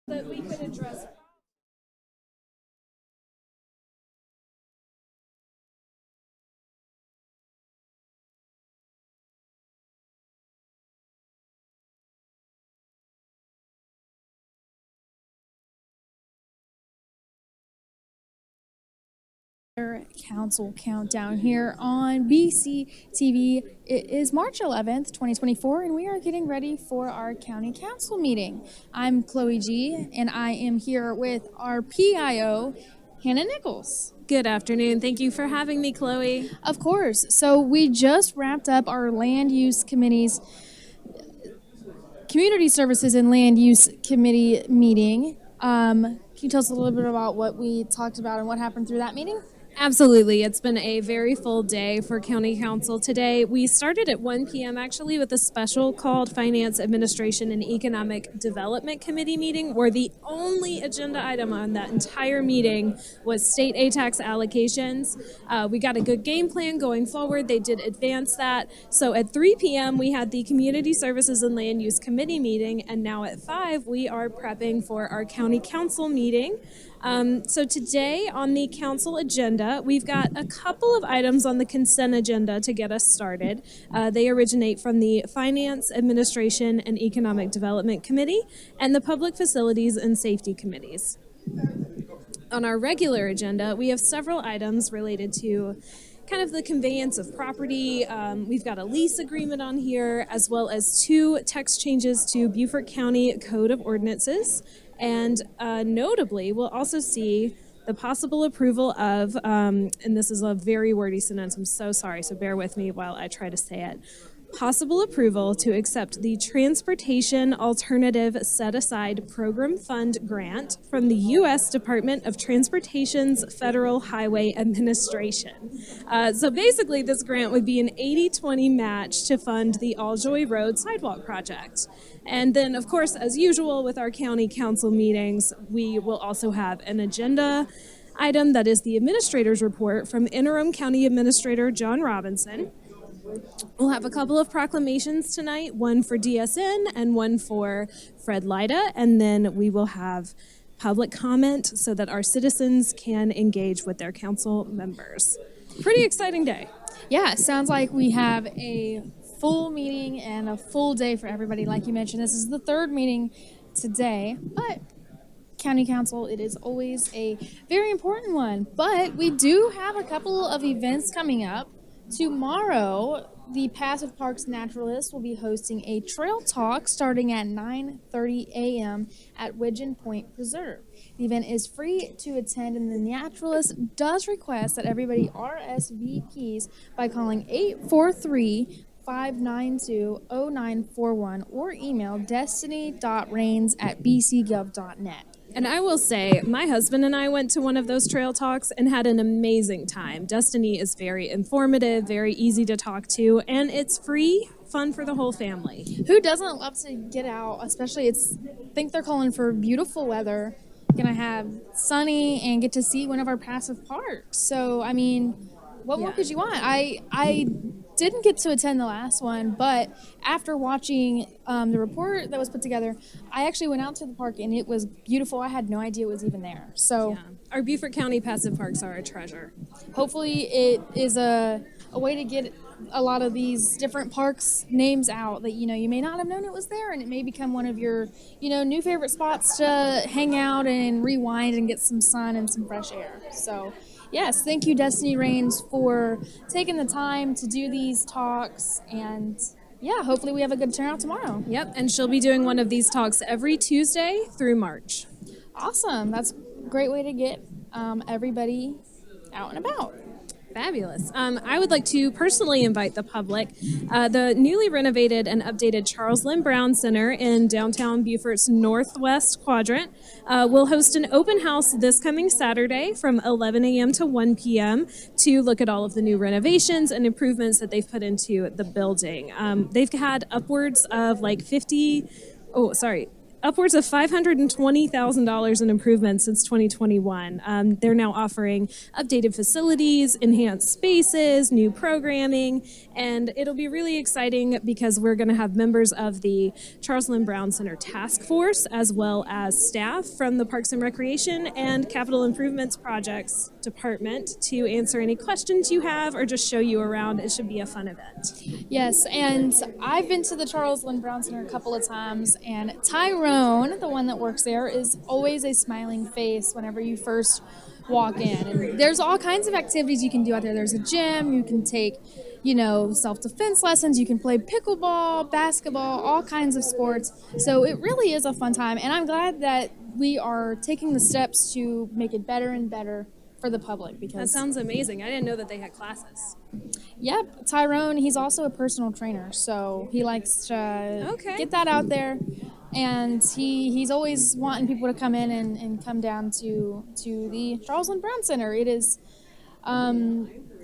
that we could address. Council countdown here on BC TV. It is March 11th, 2024, and we are getting ready for our county council meeting. I'm Chloe G, and I am here with our PIO, Hannah Nichols. Good afternoon. Thank you for having me, Chloe. Of course. So we just wrapped up our Land Use Committee's Community Services and Land Use Committee meeting. Can you tell us a little bit about what we talked about and what happened through that meeting? Absolutely. It's been a very full day for County Council today. We started at 1 p.m. actually with a special called Finance Administration and Economic Development Committee meeting, where the only agenda item on that entire meeting was state ATAX allocations. We got a good game plan going forward. They did advance that. So at 3 p.m. we had the Community Services and Land Use Committee meeting, and now at 5 we are prepping for our County Council meeting. So today on the council agenda, we've got a couple of items on the consent agenda to get us started. They originate from the Finance, Administration, and Economic Development Committee and the Public Facilities and Safety Committees. On our regular agenda, we have several items related to kind of the conveyance of property. We've got a lease agreement on here, as well as 2 text changes to Beaufort County Code of Ordinances. And notably, we'll also see the possible approval of, and this is a very wordy sentence, I'm so sorry, so bear with me while I try to say it. Possible approval to accept the Transportation Alternative Set-Aside Program Fund grant from the U.S. Department of Transportation's Federal Highway Administration. So basically, this grant would be an 80-20 match to fund the Alljoy Road Sidewalk project. And then, of course, as usual with our county council meetings, we will also have an agenda item that is the administrator's report from Interim County Administrator John Robinson. We'll have a couple of proclamations tonight, one for DSN and one for Fred Lyda, and then we will have public comment so that our citizens can engage with their council members. Pretty exciting day. Yeah, it sounds like we have a full meeting and a full day for everybody. Like you mentioned, this is the 3rd meeting today, but County Council, it is always a very important one. But we do have a couple of events coming up. Tomorrow, the Passive Parks Naturalists will be hosting a trail talk starting at 9:30 a.m. at Widgeon Point Preserve. The event is free to attend, and the Naturalist does request that everybody RSVPs by calling 843-592-0941 or email destiny.rains@bcgov.net. And I will say, my husband and I went to one of those trail talks and had an amazing time. Destiny is very informative, very easy to talk to, and it's free, fun for the whole family. Who doesn't love to get out? Especially, I think they're calling for beautiful weather. Gonna have sunny and get to see one of our passive parks. So, I mean, what more could you want? I didn't get to attend the last one, but after watching the report that was put together, I actually went out to the park and it was beautiful. I had no idea it was even there. So our Beaufort County passive parks are a treasure. Hopefully it is a way to get a lot of these different parks names out that, you may not have known it was there, and it may become one of your, new favorite spots to hang out and rewind and get some sun and some fresh air. So yes, thank you, Destiny Rains, for taking the time to do these talks, and hopefully we have a good turnout tomorrow. Yep, and she'll be doing one of these talks every Tuesday through March. Awesome. That's a great way to get everybody out and about. Fabulous. I would like to personally invite the public. The newly renovated and updated Charles Lynn Brown Center in downtown Beaufort's northwest quadrant will host an open house this coming Saturday from 11 a.m. to 1 p.m. to look at all of the new renovations and improvements that they've put into the building. They've had upwards of upwards of $520,000 in improvements since 2021. They're now offering updated facilities, enhanced spaces, new programming, and it'll be really exciting because we're going to have members of the Charles Lynn Brown Center Task Force as well as staff from the Parks and Recreation and Capital Improvements Projects Department to answer any questions you have or just show you around. It should be a fun event. Yes, and I've been to the Charles Lynn Brown Center a couple of times, and Tyrone, the one that works there, is always a smiling face whenever you first walk in. And there's all kinds of activities you can do out there. There's a gym, you can take, self-defense lessons, you can play pickleball, basketball, all kinds of sports. So it really is a fun time, and I'm glad that we are taking the steps to make it better and better for the public. Because that sounds amazing. I didn't know that they had classes. Yep, Tyrone, he's also a personal trainer, so he likes to get that out there. And he's always wanting people to come in and come down to the Charles Lynn Brown Center. It is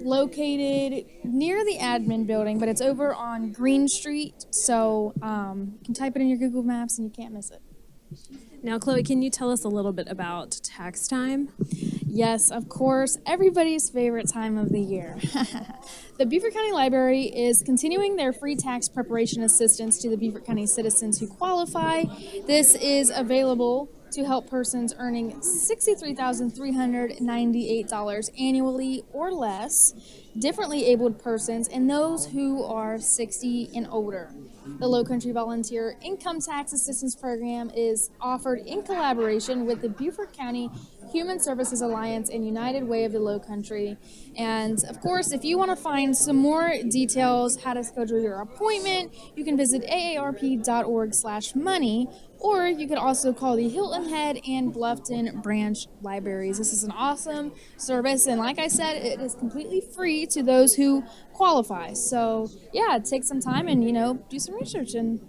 located near the admin building, but it's over on Green Street, so you can type it in your Google Maps and you can't miss it. Now, Chloe, can you tell us a little bit about tax time? Yes, of course, everybody's favorite time of the year. The Beaufort County Library is continuing their free tax preparation assistance to the Beaufort County citizens who qualify. This is available to help persons earning $63,398 annually or less, differently abled persons, and those who are 60 and older. The Low Country Volunteer Income Tax Assistance Program is offered in collaboration with the Beaufort County Human Services Alliance and United Way of the Low Country. And of course, if you want to find some more details, how to schedule your appointment, you can visit aarp.org/money, or you could also call the Hilton Head and Bluffton branch libraries. This is an awesome service, and like I said, it is completely free to those who qualify. So yeah, take some time and do some research, and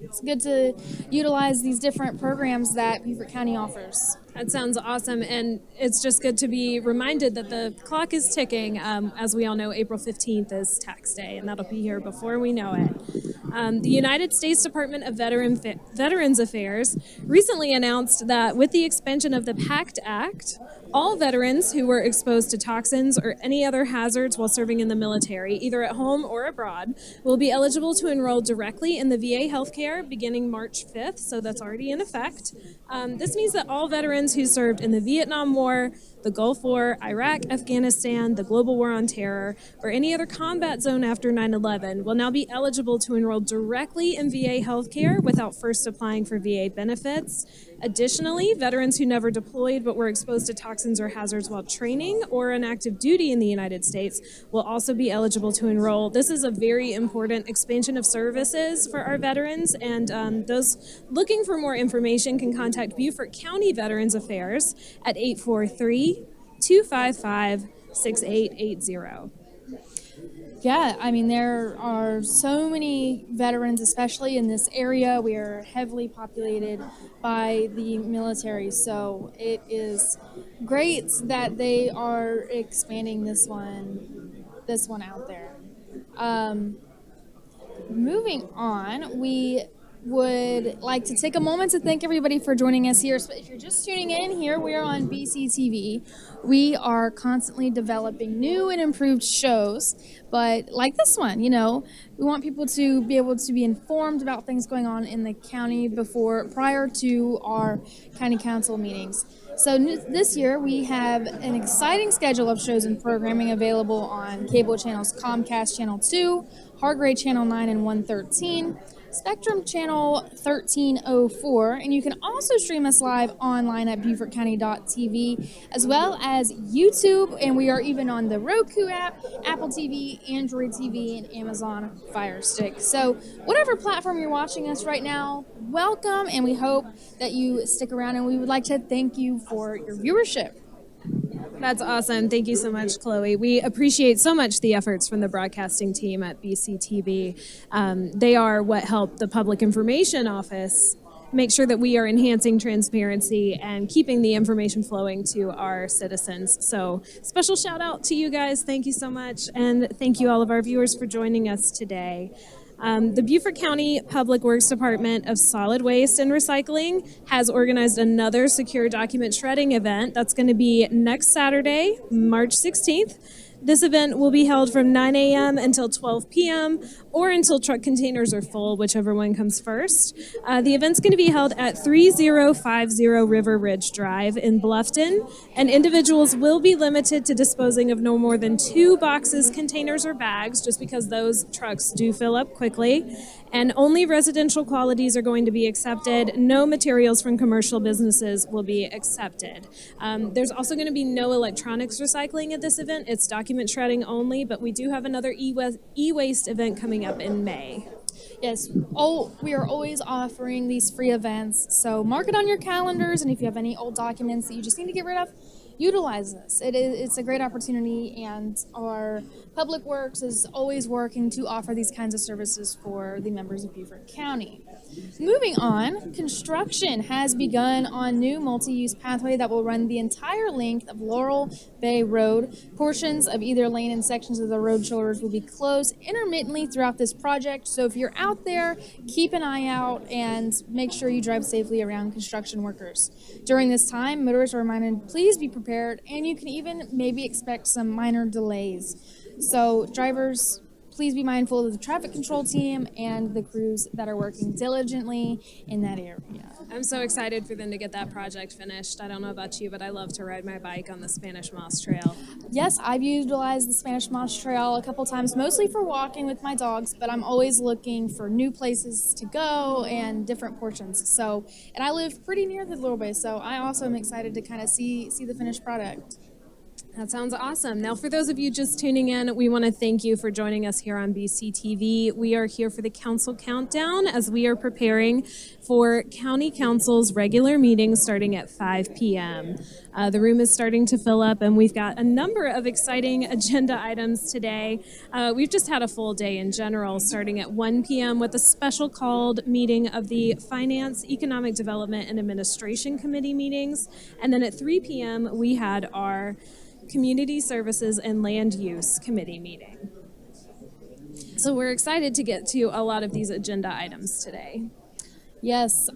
it's good to utilize these different programs that Beaufort County offers. That sounds awesome, and it's just good to be reminded that the clock is ticking. As we all know, April 15th is tax day, and that'll be here before we know it. The United States Department of Veterans Affairs recently announced that with the expansion of the PACT Act, all veterans who were exposed to toxins or any other hazards while serving in the military, either at home or abroad, will be eligible to enroll directly in the VA healthcare beginning March 5th, so that's already in effect. This means that all veterans who served in the Vietnam War, the Gulf War, Iraq, Afghanistan, the Global War on Terror, or any other combat zone after 9/11 will now be eligible to enroll directly in VA healthcare without first applying for VA benefits. Additionally, veterans who never deployed but were exposed to toxins or hazards while training or on active duty in the United States will also be eligible to enroll. This is a very important expansion of services for our veterans, and those looking for more information can contact Beaufort County Veterans Affairs at 843-255-6880. Yeah, I mean, there are so many veterans, especially in this area. We are heavily populated by the military, so it is great that they are expanding this one out there. Moving on, we would like to take a moment to thank everybody for joining us here. If you're just tuning in here, we are on BCTV. We are constantly developing new and improved shows, but like this one, we want people to be able to be informed about things going on in the county prior to our county council meetings. So this year we have an exciting schedule of shows and programming available on cable channels Comcast Channel 2, Hargrave Channel 9 and 113, Spectrum Channel 1304, and you can also stream us live online at BeaufortCounty.tv, as well as YouTube, and we are even on the Roku app, Apple TV, Android TV, and Amazon Fire Stick. So whatever platform you're watching us right now, welcome, and we hope that you stick around, and we would like to thank you for your viewership. That's awesome. Thank you so much, Chloe. We appreciate so much the efforts from the broadcasting team at BCTV. They are what help the Public Information Office make sure that we are enhancing transparency and keeping the information flowing to our citizens. So special shout out to you guys. Thank you so much. And thank you all of our viewers for joining us today. The Beaufort County Public Works Department of Solid Waste and Recycling has organized another secure document shredding event that's going to be next Saturday, March 16th. This event will be held from 9 a.m. until 12 p.m. or until truck containers are full, whichever one comes first. The event's going to be held at 3050 River Ridge Drive in Bluffton, and individuals will be limited to disposing of no more than 2 boxes, containers, or bags, just because those trucks do fill up quickly. And only residential qualities are going to be accepted. No materials from commercial businesses will be accepted. There's also going to be no electronics recycling at this event. It's document shredding only, but we do have another e-waste event coming up in May. Yes, we are always offering these free events, so mark it on your calendars, and if you have any old documents that you just need to get rid of, utilize this. It's a great opportunity, and our Public Works is always working to offer these kinds of services for the members of Beaufort County. Moving on, construction has begun on new multi-use pathway that will run the entire length of Laurel Bay Road. Portions of either lane and sections of the road shoulders will be closed intermittently throughout this project. So if you're out there, keep an eye out and make sure you drive safely around construction workers. During this time, motorists are reminded, please be prepared, and you can even maybe expect some minor delays. So drivers, please be mindful of the traffic control team and the crews that are working diligently in that area. I'm so excited for them to get that project finished. I don't know about you, but I love to ride my bike on the Spanish Moss Trail. Yes, I've utilized the Spanish Moss Trail a couple times, mostly for walking with my dogs, but I'm always looking for new places to go and different portions. So, and I live pretty near the Little Bay, so I also am excited to kind of see the finished product. That sounds awesome. Now, for those of you just tuning in, we want to thank you for joining us here on BCTV. We are here for the Council Countdown as we are preparing for County Council's regular meeting starting at 5 p.m. The room is starting to fill up, and we've got a number of exciting agenda items today. We've just had a full day in general, starting at 1 p.m. with a special called meeting of the Finance, Economic Development, and Administration Committee meetings. And then at 3 p.m., we had our Community Services and Land Use Committee meeting. So we're excited to get to a lot of these agenda items today. Yes,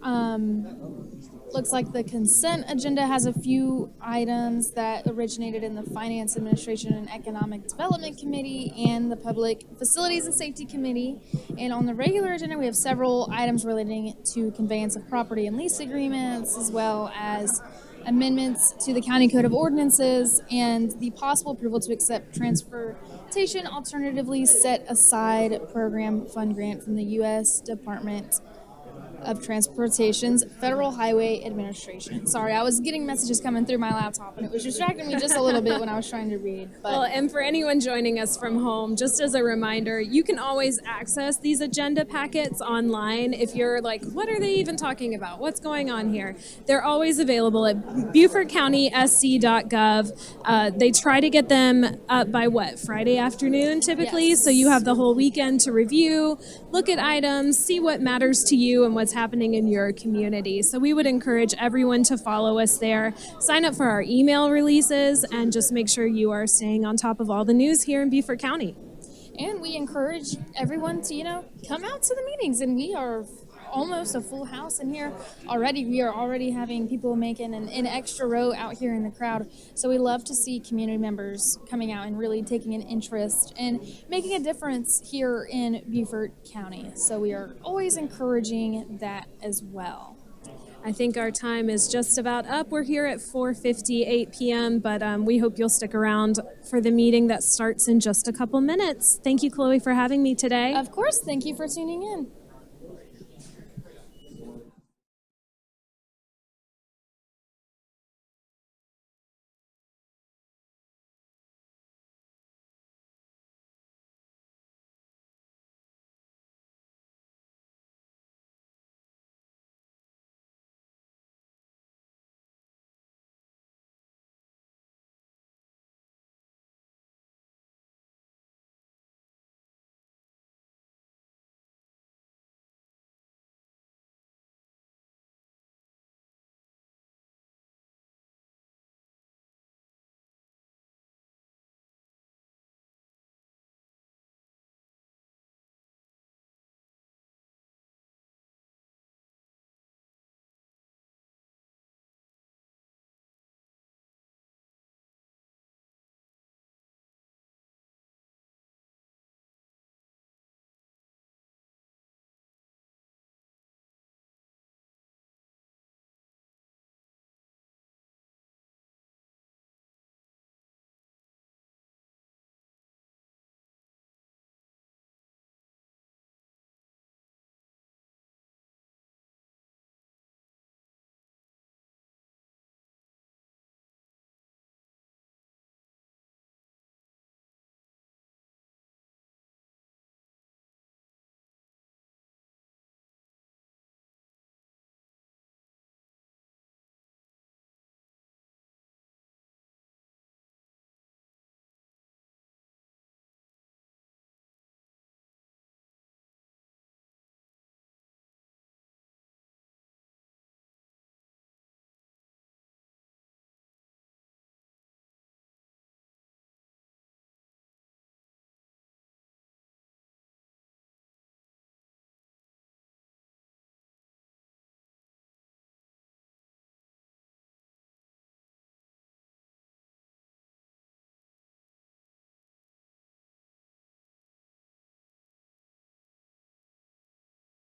looks like the consent agenda has a few items that originated in the Finance Administration and Economic Development Committee and the Public Facilities and Safety Committee. And on the regular agenda, we have several items relating to conveyance of property and lease agreements, as well as amendments to the County Code of Ordinances and the possible approval to accept transportation alternatively set aside program fund grant from the U.S. Department of Transportation's Federal Highway Administration. Sorry, I was getting messages coming through my laptop, and it was distracting me just a little bit when I was trying to read. But well, and for anyone joining us from home, just as a reminder, you can always access these agenda packets online. If you're like, what are they even talking about? What's going on here? They're always available at BeaufortCountySC.gov. They try to get them up by Friday afternoon typically, yes. So you have the whole weekend to review, look at items, see what matters to you and what's happening in your community. So we would encourage everyone to follow us there, sign up for our email releases, and just make sure you are staying on top of all the news here in Beaufort County. And we encourage everyone to, come out to the meetings, and we are almost a full house in here already. We are already having people making an extra row out here in the crowd. So we love to see community members coming out and really taking an interest and making a difference here in Beaufort County. So we are always encouraging that as well. I think our time is just about up. We're here at 4:58 p.m., but we hope you'll stick around for the meeting that starts in just a couple minutes. Thank you, Chloe, for having me today. Of course. Thank you for tuning in.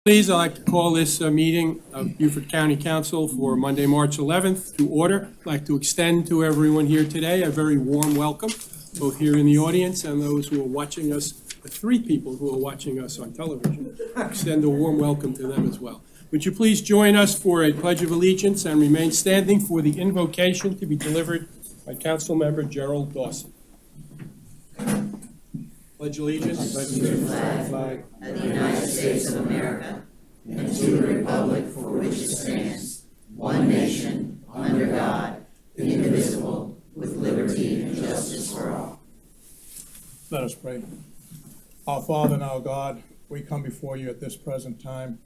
Please, I'd like to call this meeting of Beaufort County Council for Monday, March 11th to order. I'd like to extend to everyone here today a very warm welcome, both here in the audience and those who are watching us, the three people who are watching us on television. Extend a warm welcome to them as well. Would you please join us for a Pledge of Allegiance and remain standing for the invocation to be delivered by Councilmember Gerald Dawson. Pledge allegiance. To the flag of the United States of America and to the republic for which it stands, one nation, under God, indivisible, with liberty and justice for all. Let us pray. Our Father and our God, we come before you at this present time,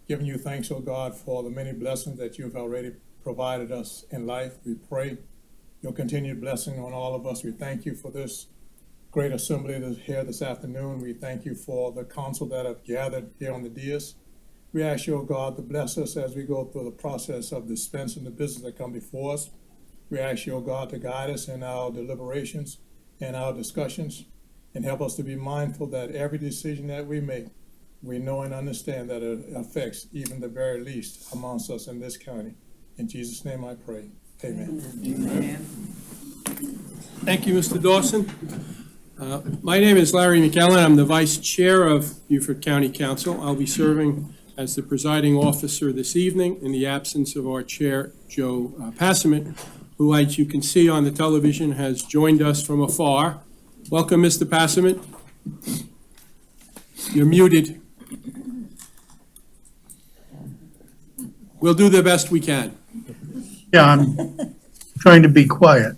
giving you thanks, O God, for the many blessings that you've already provided us in life. We pray your continued blessing on all of us. We thank you for this great assembly that's here this afternoon. We thank you for the council that have gathered here on the dais. We ask you, O God, to bless us as we go through the process of dispensing the business that come before us. We ask you, O God, to guide us in our deliberations and our discussions and help us to be mindful that every decision that we make, we know and understand that it affects even the very least amongst us in this county. In Jesus' name I pray. Amen. Amen. Thank you, Mr. Dawson. My name is Larry McEllen. I'm the Vice Chair of Beaufort County Council. I'll be serving as the presiding officer this evening in the absence of our Chair, Joe Passament, who, as you can see on the television, has joined us from afar. Welcome, Mr. Passament. You're muted. We'll do the best we can. Yeah, I'm trying to be quiet.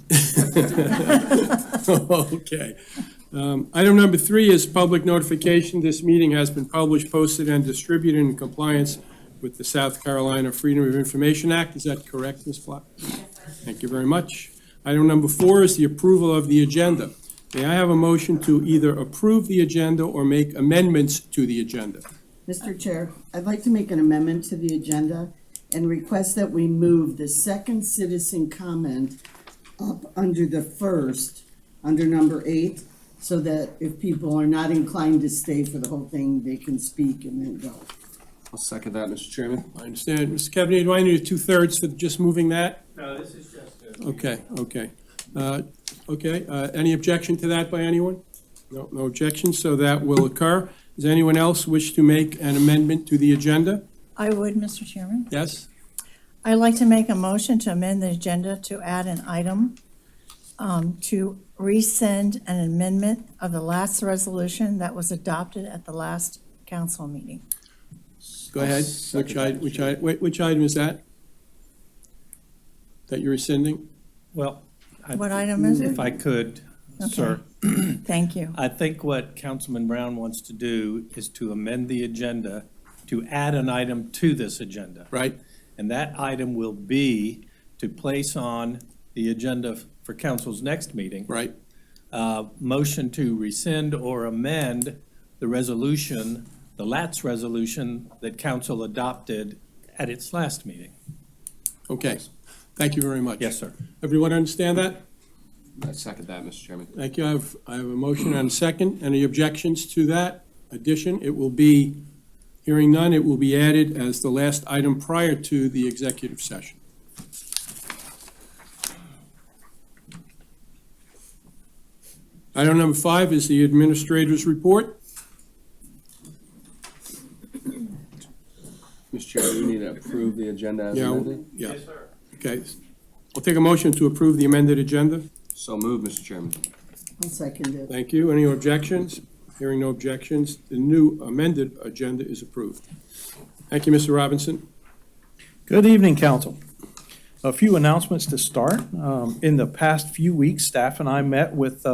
Okay. Item number 3 is public notification. This meeting has been published, posted, and distributed in compliance with the South Carolina Freedom of Information Act. Is that correct, Ms. Platt? Thank you very much. Item number 4 is the approval of the agenda. May I have a motion to either approve the agenda or make amendments to the agenda? Mr. Chair, I'd like to make an amendment to the agenda and request that we move the second citizen comment up under the first, under number 8, so that if people are not inclined to stay for the whole thing, they can speak and then go. I'll second that, Mr. Chairman. I understand. Mr. Kevany, do I need a 2/3 for just moving that? No, this is just Okay. Any objection to that by anyone? No objection, so that will occur. Does anyone else wish to make an amendment to the agenda? I would, Mr. Chairman. Yes? I'd like to make a motion to amend the agenda to add an item to rescind an amendment of the last resolution that was adopted at the last council meeting. Go ahead. Which item is that? That you're rescinding? Well, What item is it? if I could, Okay. sir, Thank you. I think what Councilman Brown wants to do is to amend the agenda to add an item to this agenda. Right? And that item will be to place on the agenda for council's next meeting. Right. Motion to rescind or amend the resolution, the LATS resolution that council adopted at its last meeting. Okay. Thank you very much. Yes, sir. Everyone understand that? I second that, Mr. Chairman. Thank you. I have a motion and a second. Any objections to that addition? It will be, hearing none, it will be added as the last item prior to the executive session. Item number 5 is the administrator's report. Mr. Chairman, you need to approve the agenda as amended. Yeah. Okay. I'll take a motion to approve the amended agenda. So moved, Mr. Chairman. I'll second it. Thank you. Any objections? Hearing no objections, the new amended agenda is approved. Thank you, Mr. Robinson. Good evening, council. A few announcements to start. In the past few weeks, staff and I met with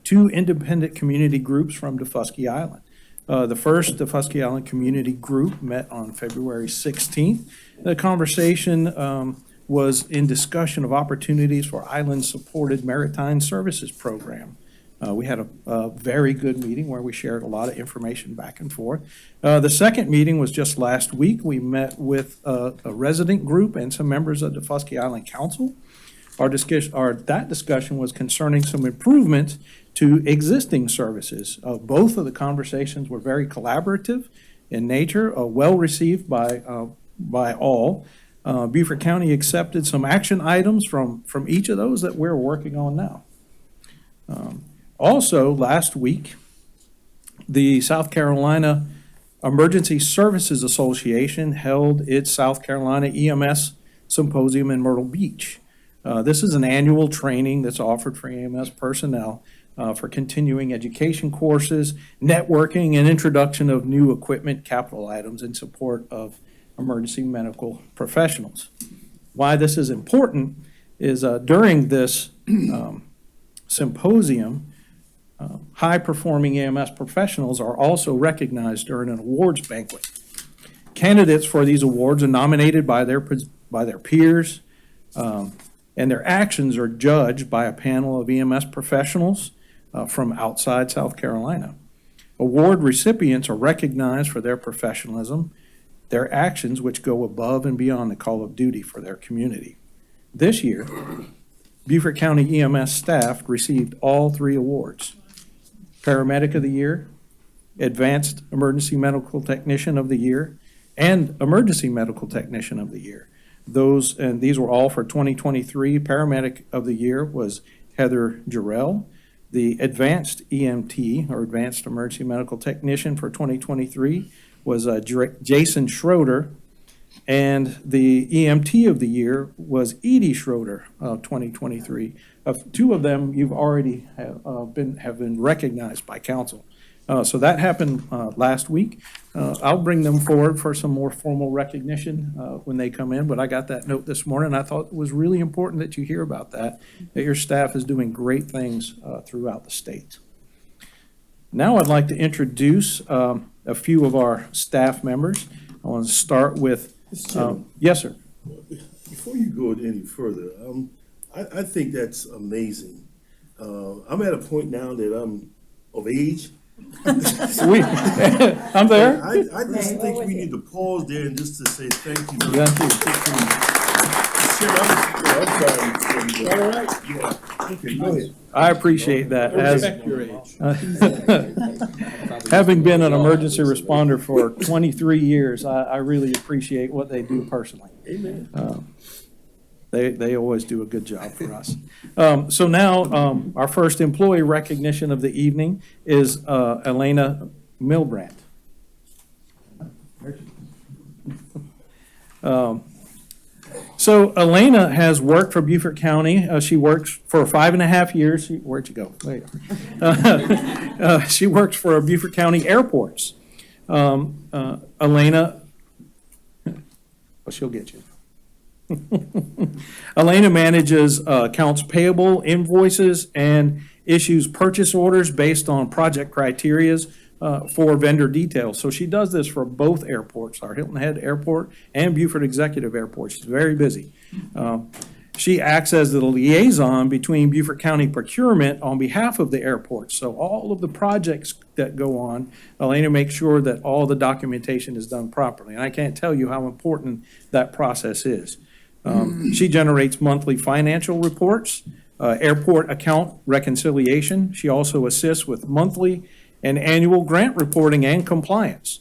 2 independent community groups from Daufuskie Island. The first, the Daufuskie Island Community Group, met on February 16th. The conversation was in discussion of opportunities for island-supported maritime services program. We had a very good meeting where we shared a lot of information back and forth. The second meeting was just last week. We met with a resident group and some members of the Daufuskie Island Council. That discussion was concerning some improvements to existing services. Both of the conversations were very collaborative, in nature, well received by all. Beaufort County accepted some action items from each of those that we're working on now. Also, last week, the South Carolina Emergency Services Association held its South Carolina EMS Symposium in Myrtle Beach. This is an annual training that's offered for EMS personnel for continuing education courses, networking, and introduction of new equipment, capital items in support of emergency medical professionals. Why this is important is during this symposium, high-performing EMS professionals are also recognized during an awards banquet. Candidates for these awards are nominated by their peers, and their actions are judged by a panel of EMS professionals from outside South Carolina. Award recipients are recognized for their professionalism, their actions which go above and beyond the call of duty for their community. This year, Beaufort County EMS staff received all 3 awards: Paramedic of the Year, Advanced Emergency Medical Technician of the Year, and Emergency Medical Technician of the Year. These were all for 2023. Paramedic of the Year was Heather Jarrell. The Advanced EMT, or Advanced Emergency Medical Technician for 2023, was Jason Schroeder. And the EMT of the Year was Edie Schroeder of 2023. 2 of them you've already have been recognized by council. So that happened last week. I'll bring them forward for some more formal recognition when they come in, but I got that note this morning. I thought it was really important that you hear about that your staff is doing great things throughout the state. Now I'd like to introduce a few of our staff members. I want to start with, yes, sir. Before you go any further, I think that's amazing. I'm at a point now that I'm of age. I'm there. I just think we need to pause there and just to say thank you. Thank you. All right. Yeah. Okay, go ahead. I appreciate that. I respect your age. Having been an emergency responder for 23 years, I really appreciate what they do personally. Amen. They always do a good job for us. So now, our first employee recognition of the evening is Elena Milbrandt. So Elena has worked for Beaufort County. She works for 5.5 years. Where'd you go? She works for Beaufort County Airports. Elena, well, she'll get you. Elena manages accounts payable, invoices, and issues purchase orders based on project criterias for vendor details. So she does this for both airports, our Hilton Head Airport and Beaufort Executive Airport. She's very busy. She acts as the liaison between Beaufort County procurement on behalf of the airports. So all of the projects that go on, Elena makes sure that all the documentation is done properly. And I can't tell you how important that process is. She generates monthly financial reports, airport account reconciliation. She also assists with monthly and annual grant reporting and compliance.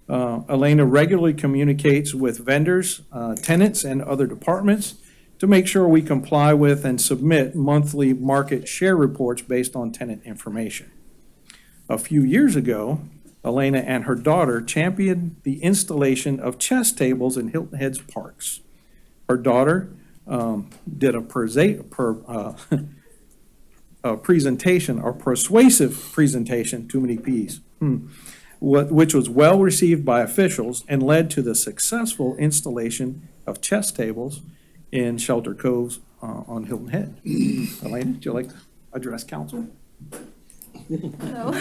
Elena regularly communicates with vendors, tenants, and other departments to make sure we comply with and submit monthly market share reports based on tenant information. A few years ago, Elena and her daughter championed the installation of chess tables in Hilton Head's parks. Her daughter did a presentation, or persuasive presentation, too many P's, which was well received by officials and led to the successful installation of chess tables in Shelter Coves on Hilton Head. Elena, would you like to address council? Hello.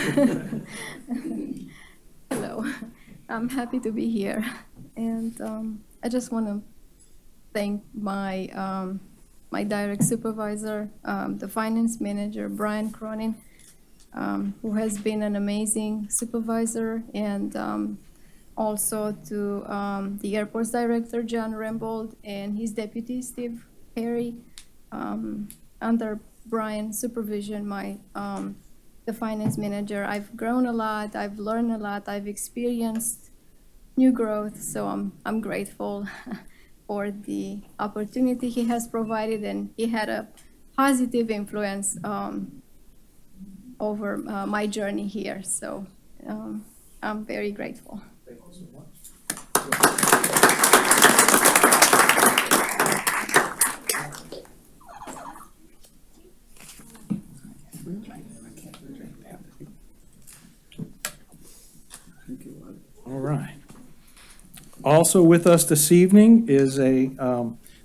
Hello. I'm happy to be here. And I just want to thank my my direct supervisor, the finance manager, Brian Cronin, who has been an amazing supervisor, and also to the airport's director, John Rembold, and his deputy, Steve Perry. Under Brian's supervision, the finance manager, I've grown a lot, I've learned a lot, I've experienced new growth. So I'm grateful for the opportunity he has provided, and he had a positive influence over my journey here. So I'm very grateful. Thank you so much. All right. Also with us this evening is a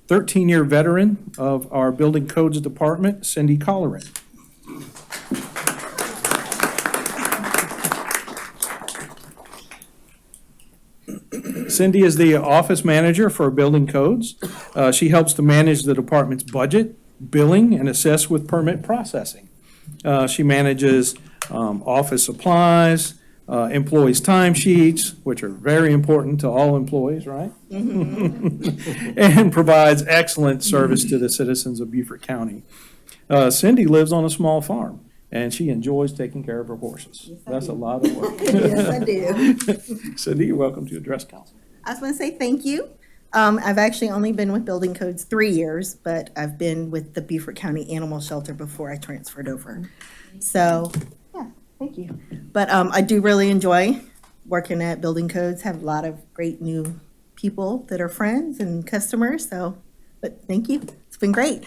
13-year veteran of our Building Codes Department, Cindy Colleran. Cindy is the office manager for Building Codes. She helps to manage the department's budget, billing, and assist with permit processing. She manages office supplies, employees' timesheets, which are very important to all employees, right? And provides excellent service to the citizens of Beaufort County. Cindy lives on a small farm, and she enjoys taking care of her horses. That's a lot of work. Yes, I do. Cindy, you're welcome to address council. I just want to say thank you. I've actually only been with Building Codes 3 years, but I've been with the Beaufort County Animal Shelter before I transferred over. So, yeah, thank you. But I do really enjoy working at Building Codes, have a lot of great new people that are friends and customers. So, but thank you. It's been great.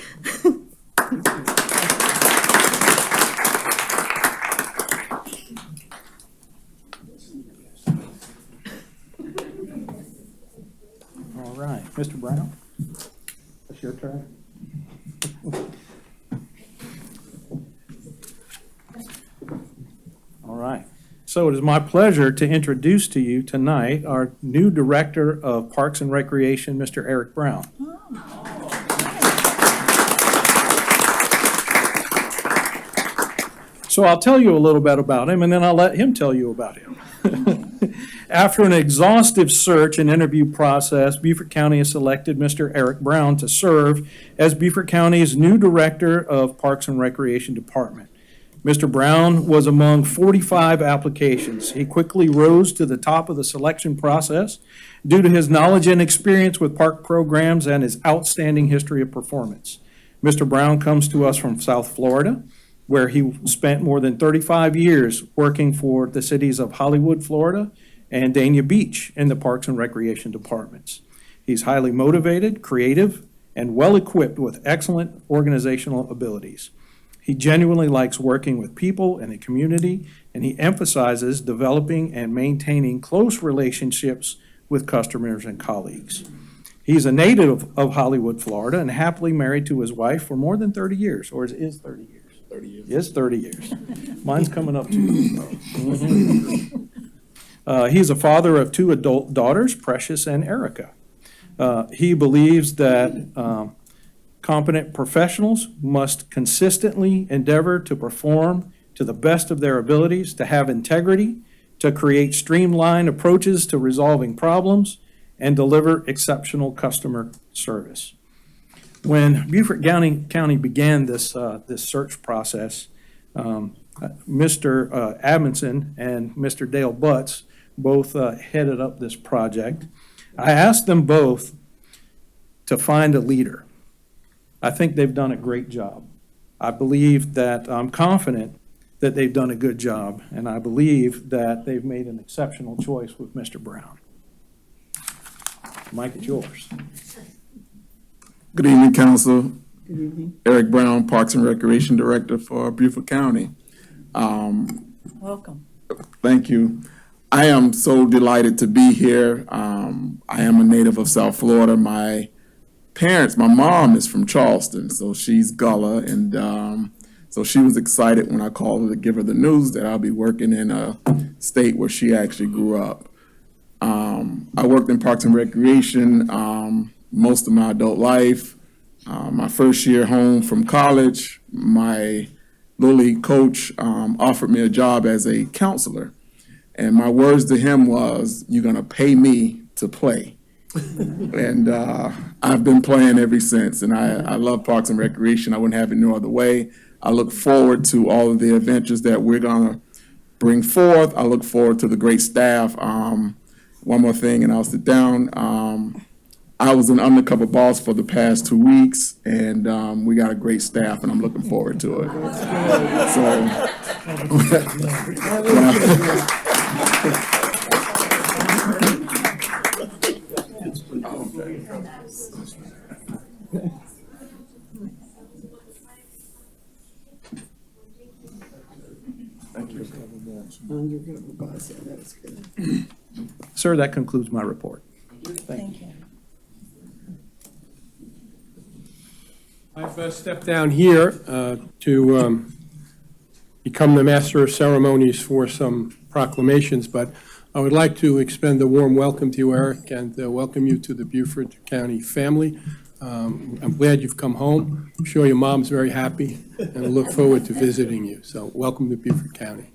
All right, Mr. Brown, it's your turn. All right, so it is my pleasure to introduce to you tonight our new Director of Parks and Recreation, Mr. Eric Brown. So I'll tell you a little bit about him, and then I'll let him tell you about him. After an exhaustive search and interview process, Beaufort County has selected Mr. Eric Brown to serve as Beaufort County's new Director of Parks and Recreation Department. Mr. Brown was among 45 applications. He quickly rose to the top of the selection process due to his knowledge and experience with park programs and his outstanding history of performance. Mr. Brown comes to us from South Florida, where he spent more than 35 years working for the cities of Hollywood, Florida, and Dania Beach in the Parks and Recreation departments. He's highly motivated, creative, and well-equipped with excellent organizational abilities. He genuinely likes working with people in the community, and he emphasizes developing and maintaining close relationships with customers and colleagues. He's a native of Hollywood, Florida, and happily married to his wife for more than 30 years, or it is 30 years. 30 years. It's 30 years. Mine's coming up too. He's a father of 2 adult daughters, Precious and Erica. He believes that competent professionals must consistently endeavor to perform to the best of their abilities, to have integrity, to create streamlined approaches to resolving problems, and deliver exceptional customer service. When Beaufort County began this search process, Mr. Amundsen and Mr. Dale Butts both headed up this project. I asked them both to find a leader. I think they've done a great job. I believe that, I'm confident that they've done a good job, and I believe that they've made an exceptional choice with Mr. Brown. Mike, it's yours. Good evening, Council. Good evening. Eric Brown, Parks and Recreation Director for Beaufort County. Welcome. Thank you. I am so delighted to be here. I am a native of South Florida. My mom is from Charleston, so she's Gullah, and so she was excited when I called her to give her the news that I'll be working in a state where she actually grew up. I worked in Parks and Recreation most of my adult life. My first year home from college, my Little League coach offered me a job as a counselor. And my words to him was, "You're gonna pay me to play." And I've been playing ever since, and I love Parks and Recreation. I wouldn't have it no other way. I look forward to all of the adventures that we're gonna bring forth. I look forward to the great staff. one more thing and I'll sit down. I was an undercover boss for the past 2 weeks, and we got a great staff, and I'm looking forward to it. Undercover boss, yeah, that was good. Sir, that concludes my report. Thank you. I've stepped down here to become the master of ceremonies for some proclamations, but I would like to extend a warm welcome to you, Eric, and welcome you to the Beaufort County family. I'm glad you've come home. I'm sure your mom's very happy, and I look forward to visiting you. So welcome to Beaufort County.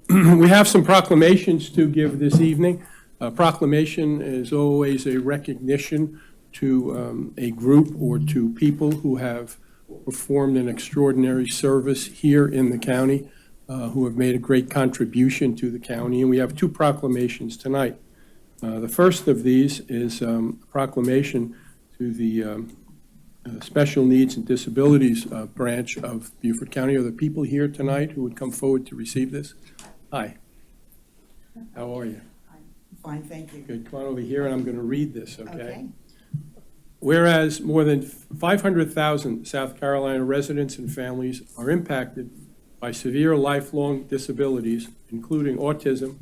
We have some proclamations to give this evening. A proclamation is always a recognition to a group or to people who have performed an extraordinary service here in the county, who have made a great contribution to the county. And we have two proclamations tonight. The first of these is a proclamation to the Special Needs and Disabilities branch of Beaufort County. Are the people here tonight who would come forward to receive this? Hi. How are you? Fine, thank you. Good. Come on over here, and I'm going to read this, okay? Whereas more than 500,000 South Carolina residents and families are impacted by severe lifelong disabilities, including autism,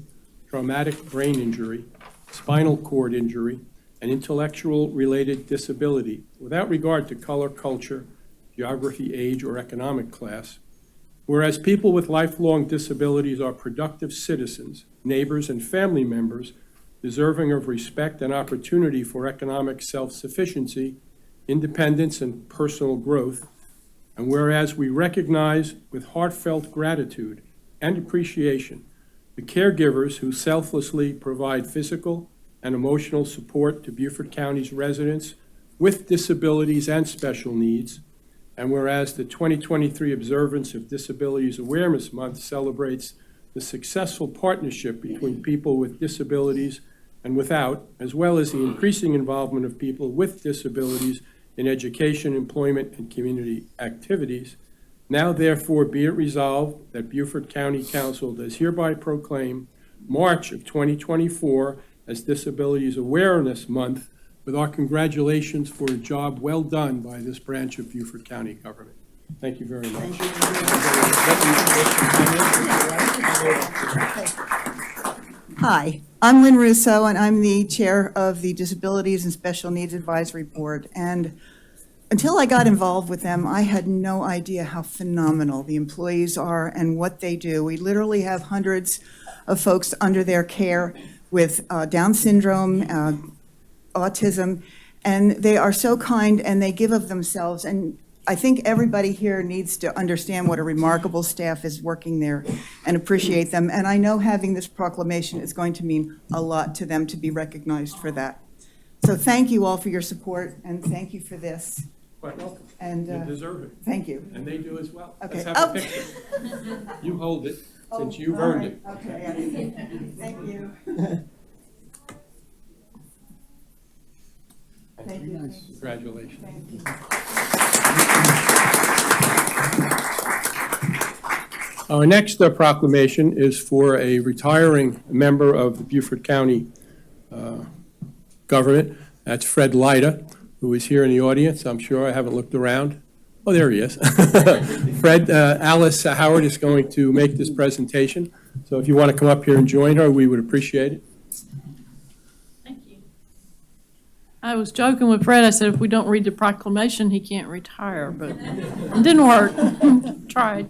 traumatic brain injury, spinal cord injury, and intellectual-related disability, without regard to color, culture, geography, age, or economic class. Whereas people with lifelong disabilities are productive citizens, neighbors, and family members deserving of respect and opportunity for economic self-sufficiency, independence, and personal growth. And whereas we recognize with heartfelt gratitude and appreciation the caregivers who selflessly provide physical and emotional support to Beaufort County's residents with disabilities and special needs. And whereas the 2023 observance of Disabilities Awareness Month celebrates the successful partnership between people with disabilities and without, as well as the increasing involvement of people with disabilities in education, employment, and community activities, now therefore be it resolved that Beaufort County Council does hereby proclaim March of 2024 as Disabilities Awareness Month, with our congratulations for a job well done by this branch of Beaufort County government. Thank you very much. Hi, I'm Lynn Russo, and I'm the chair of the Disabilities and Special Needs Advisory Board. And until I got involved with them, I had no idea how phenomenal the employees are and what they do. We literally have hundreds of folks under their care with Down syndrome, autism, and they are so kind and they give of themselves. And I think everybody here needs to understand what a remarkable staff is working there and appreciate them. And I know having this proclamation is going to mean a lot to them to be recognized for that. So thank you all for your support, and thank you for this. Quite welcome. And you deserve it. Thank you. And they do as well. Okay. Let's have a picture. You hold it, since you've earned it. Okay. Thank you. Thank you. Congratulations. Thank you. Our next proclamation is for a retiring member of the Beaufort County government. That's Fred Lyda, who is here in the audience. I'm sure I haven't looked around. Oh, there he is. Fred, Alice Howard is going to make this presentation. So if you want to come up here and join her, we would appreciate it. I was joking with Fred. I said, if we don't read the proclamation, he can't retire, but it didn't work. Tried.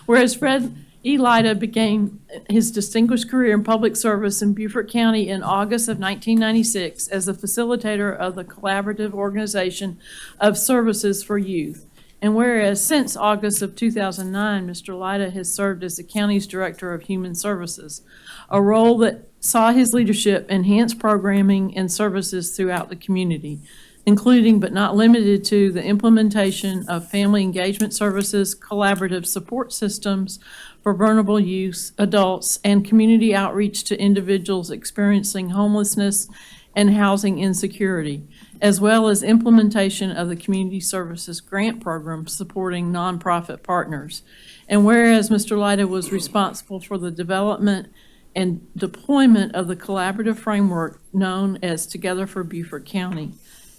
Whereas Fred E. Lyda began his distinguished career in public service in Beaufort County in August of 1996 as the facilitator of the Collaborative Organization of Services for Youth. And whereas since August of 2009, Mr. Lyda has served as the county's Director of Human Services, a role that saw his leadership enhance programming and services throughout the community, including but not limited to the implementation of family engagement services, collaborative support systems, for vulnerable youth, adults, and community outreach to individuals experiencing homelessness and housing insecurity, as well as implementation of the Community Services Grant Program supporting nonprofit partners. And whereas Mr. Lyda was responsible for the development and deployment of the collaborative framework known as Together for Beaufort County,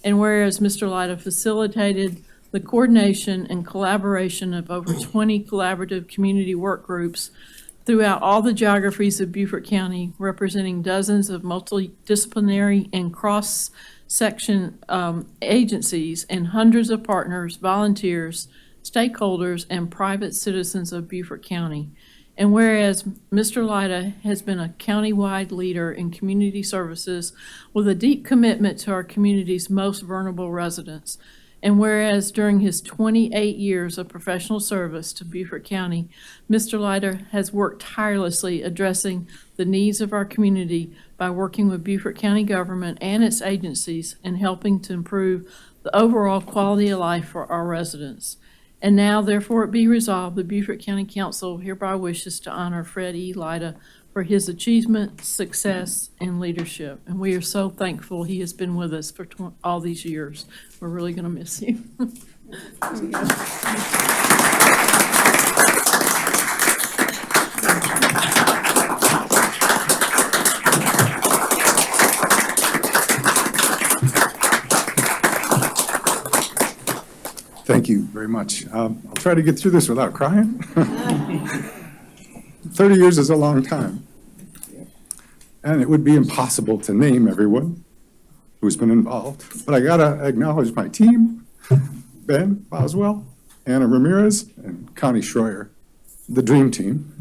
and whereas Mr. Lyda facilitated the coordination and collaboration of over 20 collaborative community work groups throughout all the geographies of Beaufort County, representing dozens of multidisciplinary and cross-section agencies and hundreds of partners, volunteers, stakeholders, and private citizens of Beaufort County. And whereas Mr. Lyda has been a countywide leader in community services with a deep commitment to our community's most vulnerable residents, and whereas during his 28 years of professional service to Beaufort County, Mr. Lyda has worked tirelessly addressing the needs of our community by working with Beaufort County government and its agencies and helping to improve the overall quality of life for our residents. And now, therefore, it be resolved, the Beaufort County Council hereby wishes to honor Fred E. Lyda for his achievement, success, and leadership. And we are so thankful he has been with us for all these years. We're really going to miss you. Thank you very much. I'll try to get through this without crying. 30 years is a long time. And it would be impossible to name everyone who's been involved. But I gotta acknowledge my team, Ben Boswell, Anna Ramirez, and Connie Schroyer, the dream team.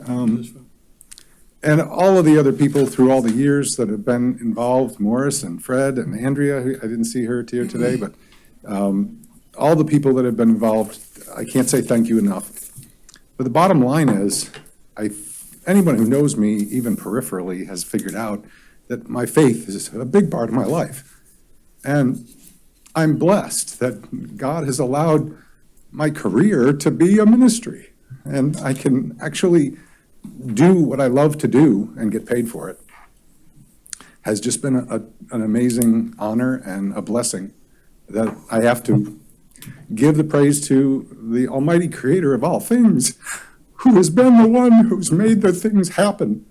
And all of the other people through all the years that have been involved, Morris and Fred and Andrea, who I didn't see her here today, but all the people that have been involved, I can't say thank you enough. But the bottom line is, anyone who knows me, even peripherally, has figured out that my faith is a big part of my life. And I'm blessed that God has allowed my career to be a ministry. And I can actually do what I love to do and get paid for it. Has just been an amazing honor and a blessing that I have to give the praise to the Almighty Creator of all things, who has been the one who's made the things happen.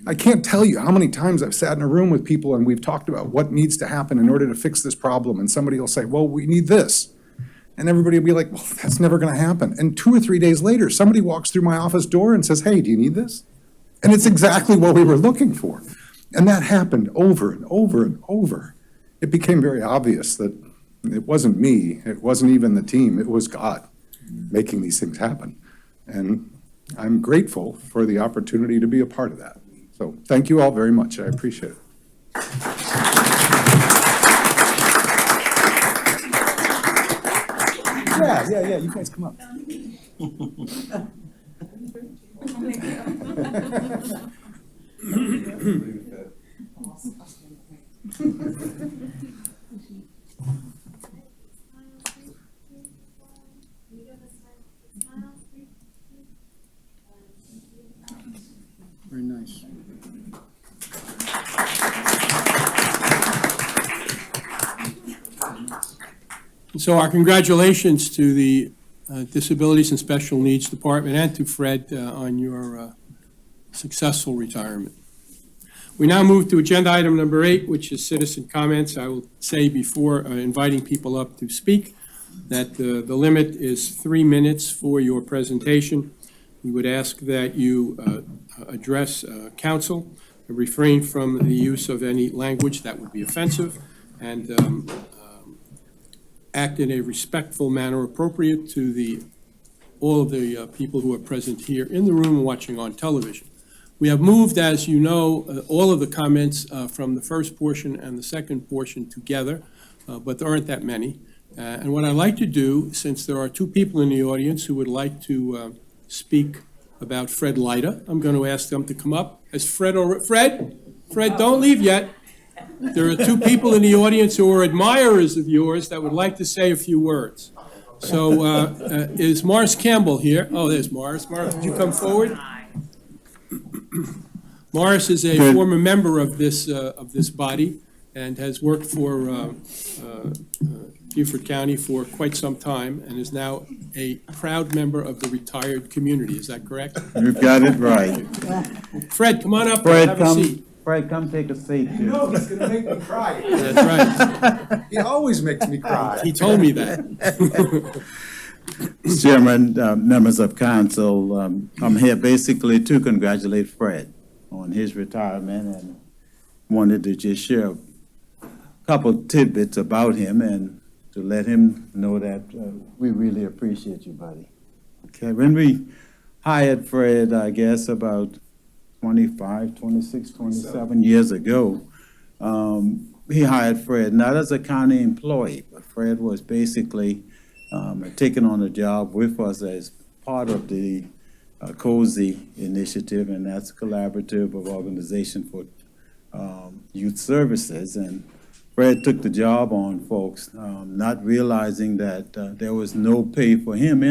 I can't tell you how many times I've sat in a room with people and we've talked about what needs to happen in order to fix this problem, and somebody will say, well, we need this. And everybody will be like, well, that's never gonna happen. And 2 or 3 days later, somebody walks through my office door and says, hey, do you need this? And it's exactly what we were looking for. And that happened over and over and over. It became very obvious that it wasn't me, it wasn't even the team, it was God making these things happen. And I'm grateful for the opportunity to be a part of that. So thank you all very much, I appreciate it. Yeah, you guys come up. Very nice. So our congratulations to the Disabilities and Special Needs Department and to Fred on your successful retirement. We now move to agenda item number 8, which is citizen comments. I will say before inviting people up to speak that the limit is 3 minutes for your presentation. We would ask that you address council, refrain from the use of any language that would be offensive, and act in a respectful manner appropriate to all of the people who are present here in the room and watching on television. We have moved, as you know, all of the comments from the first portion and the second portion together, but there aren't that many. And what I'd like to do, since there are 2 people in the audience who would like to speak about Fred Lyda, I'm going to ask them to come up. Is Fred, Fred, don't leave yet. There are 2 people in the audience who are admirers of yours that would like to say a few words. So is Morris Campbell here? Oh, there's Morris. Morris, would you come forward? Morris is a former member of this body and has worked for Beaufort County for quite some time and is now a proud member of the retired community. Is that correct? You've got it right. Fred, come on up and Fred, have a seat. Fred, come take a seat. No, he's gonna make me cry. That's right. He always makes me cry. He told me that. Chairman, members of council, I'm here basically to congratulate Fred on his retirement and wanted to just share a couple tidbits about him and to let him know that we really appreciate you, buddy. Okay, when we hired Fred, I guess about 25, 26, 27 years ago, he hired Fred not as a county employee, but Fred was basically taking on a job with us as part of the COSY initiative, and that's a collaborative of organization for youth services. And Fred took the job on, folks, not realizing that there was no pay for him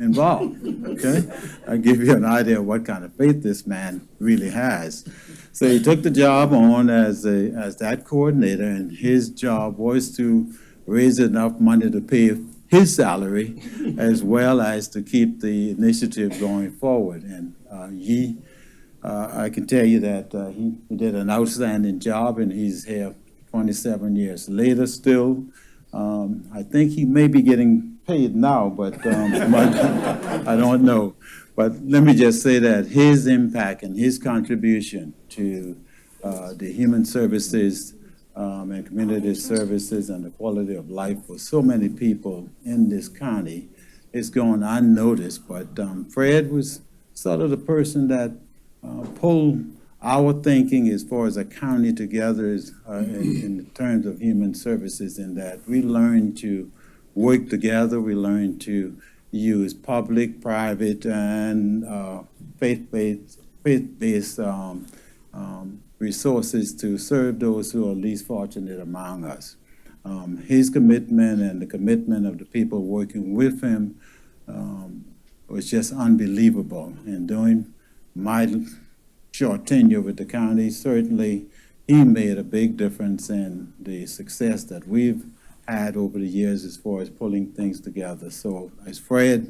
involved, okay? I give you an idea of what kind of faith this man really has. So he took the job on as that coordinator, and his job was to raise enough money to pay his salary as well as to keep the initiative going forward. And I can tell you that he did an outstanding job, and he's here 27 years later still. I think he may be getting paid now, but I don't know. But let me just say that his impact and his contribution to the human services and community services and the quality of life for so many people in this county is going unnoticed. But Fred was sort of the person that pulled our thinking as far as a county together in terms of human services, in that we learned to work together, we learned to use public, private, and faith-based resources to serve those who are least fortunate among us. His commitment and the commitment of the people working with him was just unbelievable. And during my short tenure with the county, certainly he made a big difference in the success that we've had over the years as far as pulling things together. So as Fred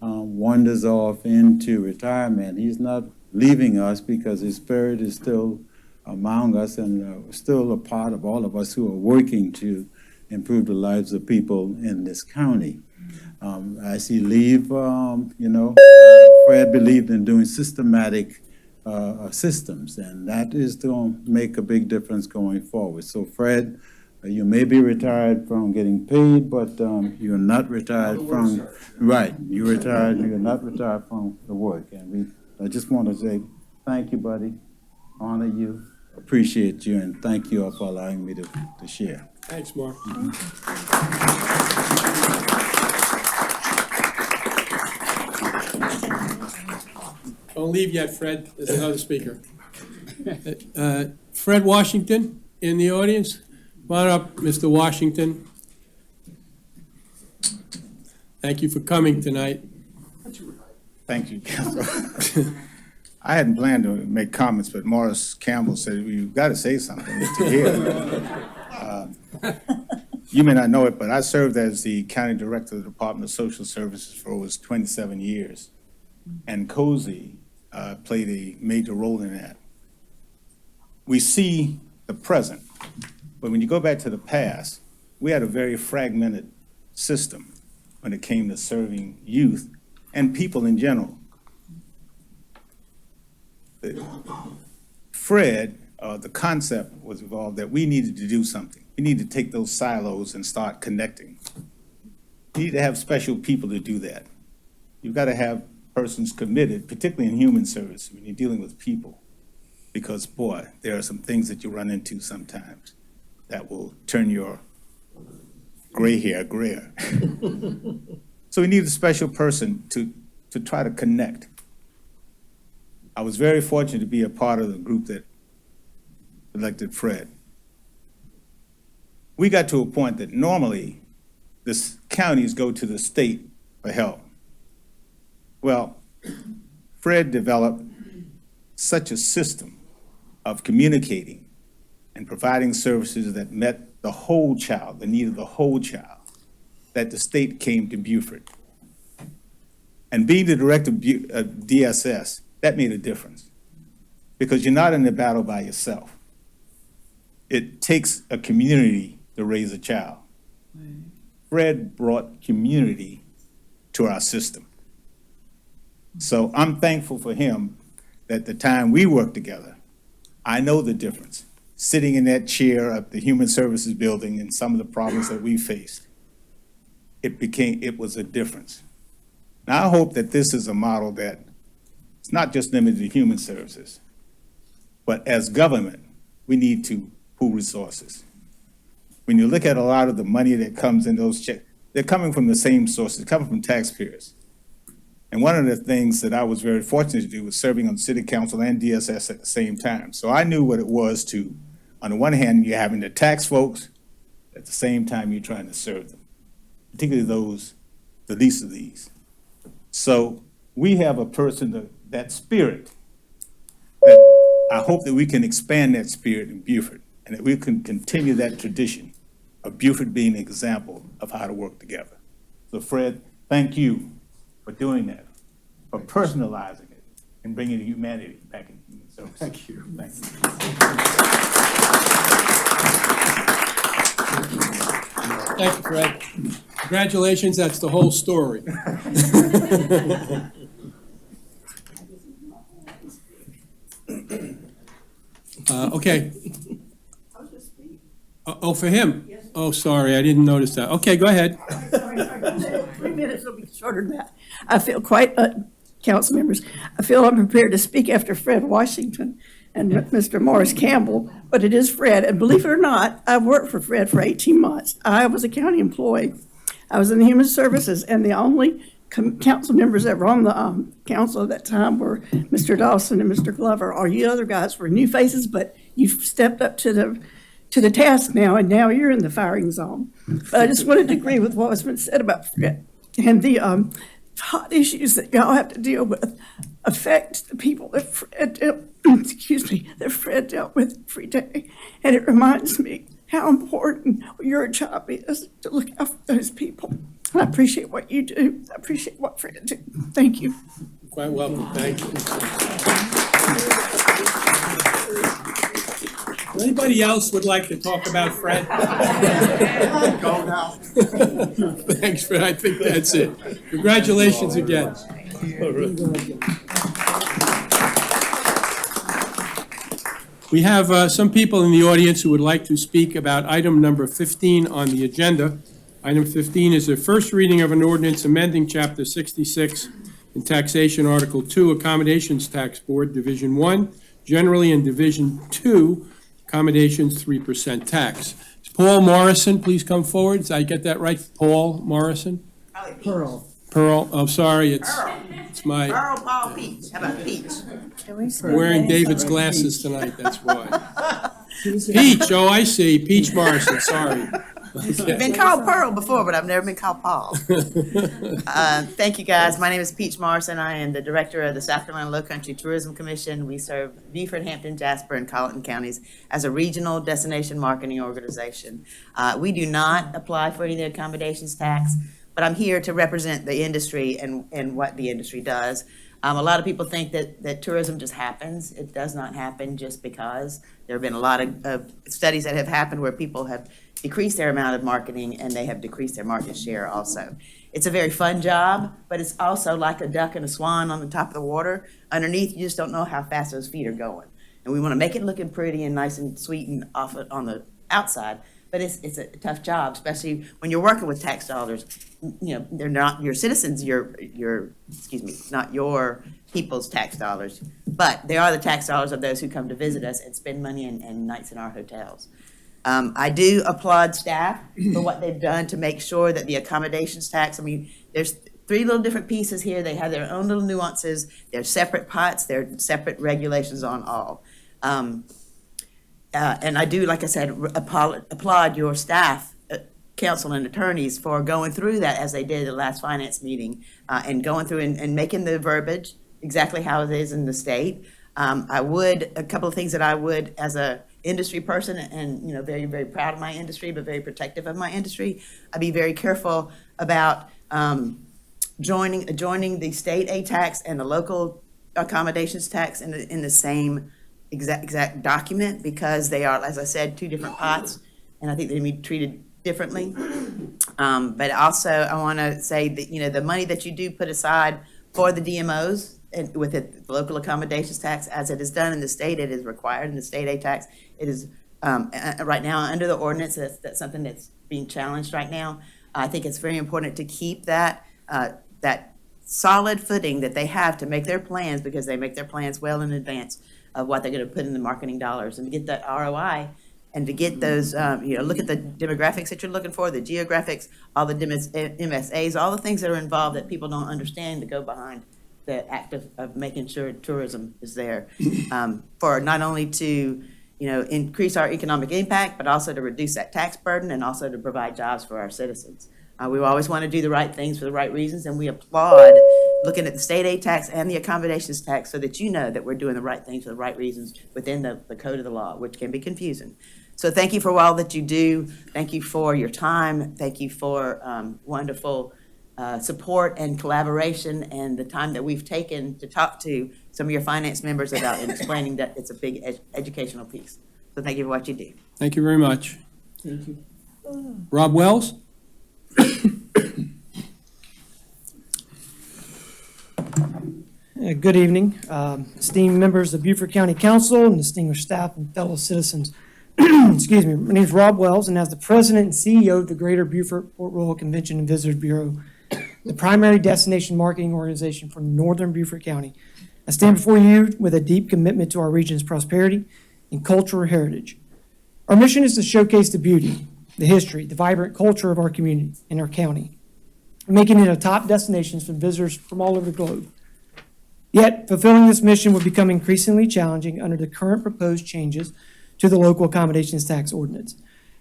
wanders off into retirement, he's not leaving us because his spirit is still among us and still a part of all of us who are working to improve the lives of people in this county. As he leave, Fred believed in doing systematic systems, and that is going to make a big difference going forward. So Fred, you may be retired from getting paid, but you're not retired from, right, you're not retired from the work. And I just want to say thank you, buddy, honor you, appreciate you, and thank you all for allowing me to share. Thanks, Mark. Don't leave yet, Fred. There's another speaker. Fred Washington in the audience. Come on up, Mr. Washington. Thank you for coming tonight. Thank you, Council. I hadn't planned to make comments, but Morris Campbell said, well, you've got to say something to hear. You may not know it, but I served as the county director of the Department of Social Services for over 27 years. And COSY played a major role in that. We see the present, but when you go back to the past, we had a very fragmented system when it came to serving youth and people in general. Fred, the concept was evolved that we needed to do something. We need to take those silos and start connecting. You need to have special people to do that. You've got to have persons committed, particularly in human service, when you're dealing with people. Because, boy, there are some things that you run into sometimes that will turn your gray hair grayer. So we need a special person to try to connect. I was very fortunate to be a part of the group that elected Fred. We got to a point that normally this counties go to the state for help. Well, Fred developed such a system of communicating and providing services that met the whole child, the need of the whole child, that the state came to Beaufort. And being the director of DSS, that made a difference. Because you're not in the battle by yourself. It takes a community to raise a child. Fred brought community to our system. So I'm thankful for him that the time we worked together, I know the difference. Sitting in that chair of the Human Services Building and some of the problems that we faced, it was a difference. Now I hope that this is a model that it's not just limited to human services, but as government, we need to pool resources. When you look at a lot of the money that comes in those checks, they're coming from the same sources, they're coming from taxpayers. And one of the things that I was very fortunate to do was serving on city council and DSS at the same time. So I knew what it was to, on the one hand, you're having to tax folks, at the same time, you're trying to serve them, particularly those, the least of these. So we have a person, that spirit, that I hope that we can expand that spirit in Beaufort and that we can continue that tradition of Beaufort being an example of how to work together. So Fred, thank you for doing that, for personalizing it and bringing humanity back in human service. Thank you. Thank you. Thank you, Fred. Congratulations, that's the whole story. Okay. Oh, for him? Oh, sorry, I didn't notice that. Okay, go ahead. 3 minutes will be shorter than that. I feel quite, council members, I feel I'm prepared to speak after Fred Washington and Mr. Morris Campbell, but it is Fred. And believe it or not, I worked for Fred for 18 months. I was a county employee. I was in the Human Services, and the only council members that were on the council at that time were Mr. Dawson and Mr. Glover. All you other guys were new faces, but you've stepped up to the task now, and now you're in the firing zone. But I just wanted to agree with what has been said about Fred. And the hot issues that y'all have to deal with affect the people that Fred dealt with every day. And it reminds me how important your job is to look out for those people. I appreciate what you do. I appreciate what Fred did. Thank you. Quite welcome, thank you. Anybody else would like to talk about Fred? Go now. Thanks, Fred, I think that's it. Congratulations again. We have some people in the audience who would like to speak about item number 15 on the agenda. Item 15 is the first reading of an ordinance amending Chapter 66 in Taxation, Article 2, Accommodations Tax Board, Division 1, generally, and Division 2, Accommodations 3% tax. Paul Morrison, please come forward. Did I get that right? Paul Morrison? Pearl. Pearl, oh, sorry, it's my, Earl Paul Peach. How about Peach? I'm wearing David's glasses tonight, that's why. Peach, oh, I see, Peach Morrison, sorry. I've been called Pearl before, but I've never been called Paul. Thank you, guys. My name is Peach Morrison. I am the director of the South Carolina Low Country Tourism Commission. We serve Beaufort, Hampton, Jasper, and Colleton counties as a regional destination marketing organization. We do not apply for any of the accommodations tax, but I'm here to represent the industry and what the industry does. A lot of people think that tourism just happens. It does not happen just because. There have been a lot of studies that have happened where people have decreased their amount of marketing and they have decreased their market share also. It's a very fun job, but it's also like a duck and a swan on the top of the water. Underneath, you just don't know how fast those feet are going. And we want to make it looking pretty and nice and sweet and off on the outside, but it's a tough job, especially when you're working with tax dollars. You know, they're not your citizens, not your people's tax dollars, but they are the tax dollars of those who come to visit us and spend money and nights in our hotels. I do applaud staff for what they've done to make sure that the accommodations tax, I mean, there's 3 little different pieces here. They have their own little nuances. They're separate pots. They're separate regulations on all. And I do, like I said, applaud your staff counsel and attorneys for going through that as they did at the last finance meeting, and going through and making the verbiage exactly how it is in the state. A couple of things that I would, as a industry person, and, you know, very, very proud of my industry, but very protective of my industry, I'd be very careful about joining the state aid tax and the local accommodations tax in the same exact document, because they are, as I said, two different pots, and I think they need to be treated differently. But also, I want to say that, you know, the money that you do put aside for the DMOs and with the local accommodations tax, as it is done in the state, it is required in the state aid tax. It is right now under the ordinance. That's something that's being challenged right now. I think it's very important to keep that solid footing that they have to make their plans, because they make their plans well in advance of what they're going to put in the marketing dollars, and to get that ROI and to get those, look at the demographics that you're looking for, the geographics, all the MSAs, all the things that are involved that people don't understand, to go behind the act of making sure tourism is there, for not only to, increase our economic impact, but also to reduce that tax burden, and also to provide jobs for our citizens. We always want to do the right things for the right reasons, and we applaud looking at the state aid tax and the accommodations tax, so that you know that we're doing the right things for the right reasons within the code of the law, which can be confusing. So thank you for all that you do. Thank you for your time. Thank you for wonderful support and collaboration, and the time that we've taken to talk to some of your finance members about explaining that it's a big educational piece. So thank you for what you do. Thank you very much. Thank you. Rob Wells? Good evening, esteemed members of Beaufort County Council and distinguished staff and fellow citizens. Excuse me, my name is Rob Wells, and as the president and CEO of the Greater Beaufort Port Royal Convention and Visitors Bureau, the primary destination marketing organization for Northern Beaufort County, I stand before you with a deep commitment to our region's prosperity and cultural heritage. Our mission is to showcase the beauty, the history, the vibrant culture of our community and our county, making it a top destination for visitors from all over the globe. Yet, fulfilling this mission will become increasingly challenging under the current proposed changes to the local accommodations tax ordinance.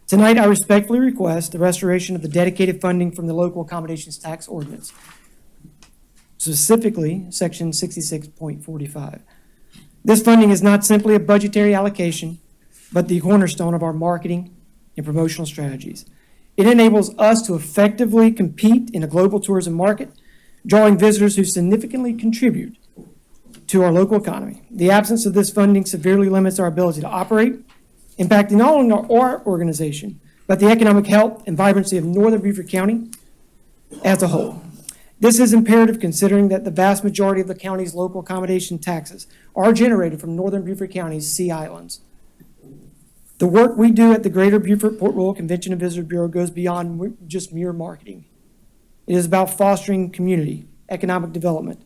Tonight, I respectfully request the restoration of the dedicated funding from the local accommodations tax ordinance, specifically Section 66.45. This funding is not simply a budgetary allocation, but the cornerstone of our marketing and promotional strategies. It enables us to effectively compete in a global tourism market, drawing visitors who significantly contribute to our local economy. The absence of this funding severely limits our ability to operate, impacting not only our organization, but the economic health and vibrancy of Northern Beaufort County as a whole. This is imperative considering that the vast majority of the county's local accommodation taxes are generated from Northern Beaufort County's Sea Islands. The work we do at the Greater Beaufort Port Royal Convention and Visitors Bureau goes beyond just mere marketing. It is about fostering community, economic development,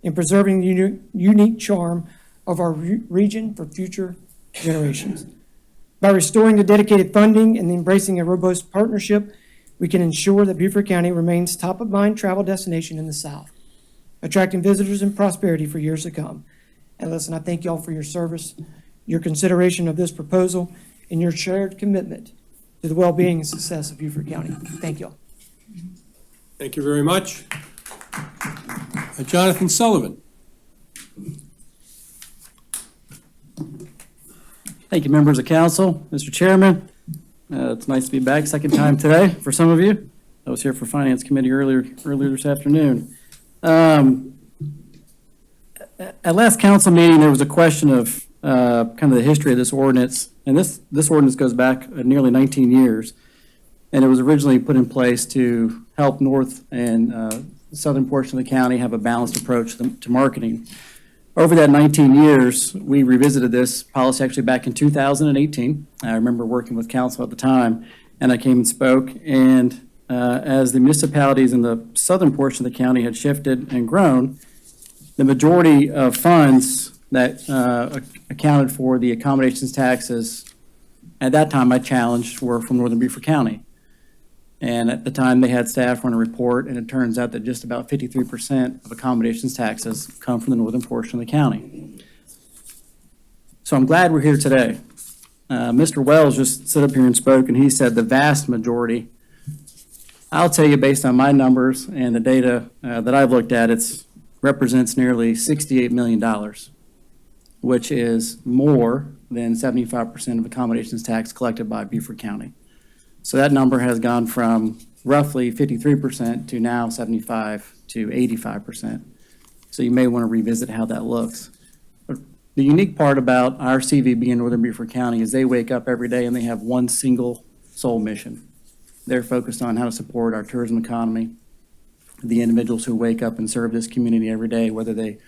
and preserving the unique charm of our region for future generations. By restoring the dedicated funding and embracing a robust partnership, we can ensure that Beaufort County remains top-of-mind travel destination in the South, attracting visitors and prosperity for years to come. And listen, I thank y'all for your service, your consideration of this proposal, and your shared commitment to the well-being and success of Beaufort County. Thank y'all. Thank you very much. Jonathan Sullivan. Thank you, members of council, Mr. Chairman. It's nice to be back, second time today for some of you. I was here for Finance Committee earlier this afternoon. At last council meeting, there was a question of kind of the history of this ordinance, and this ordinance goes back nearly 19 years, and it was originally put in place to help north and the southern portion of the county have a balanced approach to marketing. Over that 19 years, we revisited this policy actually back in 2018. I remember working with council at the time, and I came and spoke, and as the municipalities in the southern portion of the county had shifted and grown, the majority of funds that accounted for the accommodations taxes at that time I challenged were from Northern Beaufort County. And at the time, they had staff run a report, and it turns out that just about 53% of accommodations taxes come from the northern portion of the county. So I'm glad we're here today. Mr. Wells just stood up here and spoke, and he said the vast majority I'll tell you, based on my numbers and the data that I've looked at, it represents nearly $68 million, which is more than 75% of accommodations tax collected by Beaufort County. So that number has gone from roughly 53% to now 75 to 85%. So you may want to revisit how that looks. But the unique part about our CVB in Northern Beaufort County is they wake up every day and they have one single sole mission. They're focused on how to support our tourism economy, the individuals who wake up and serve this community every day, whether they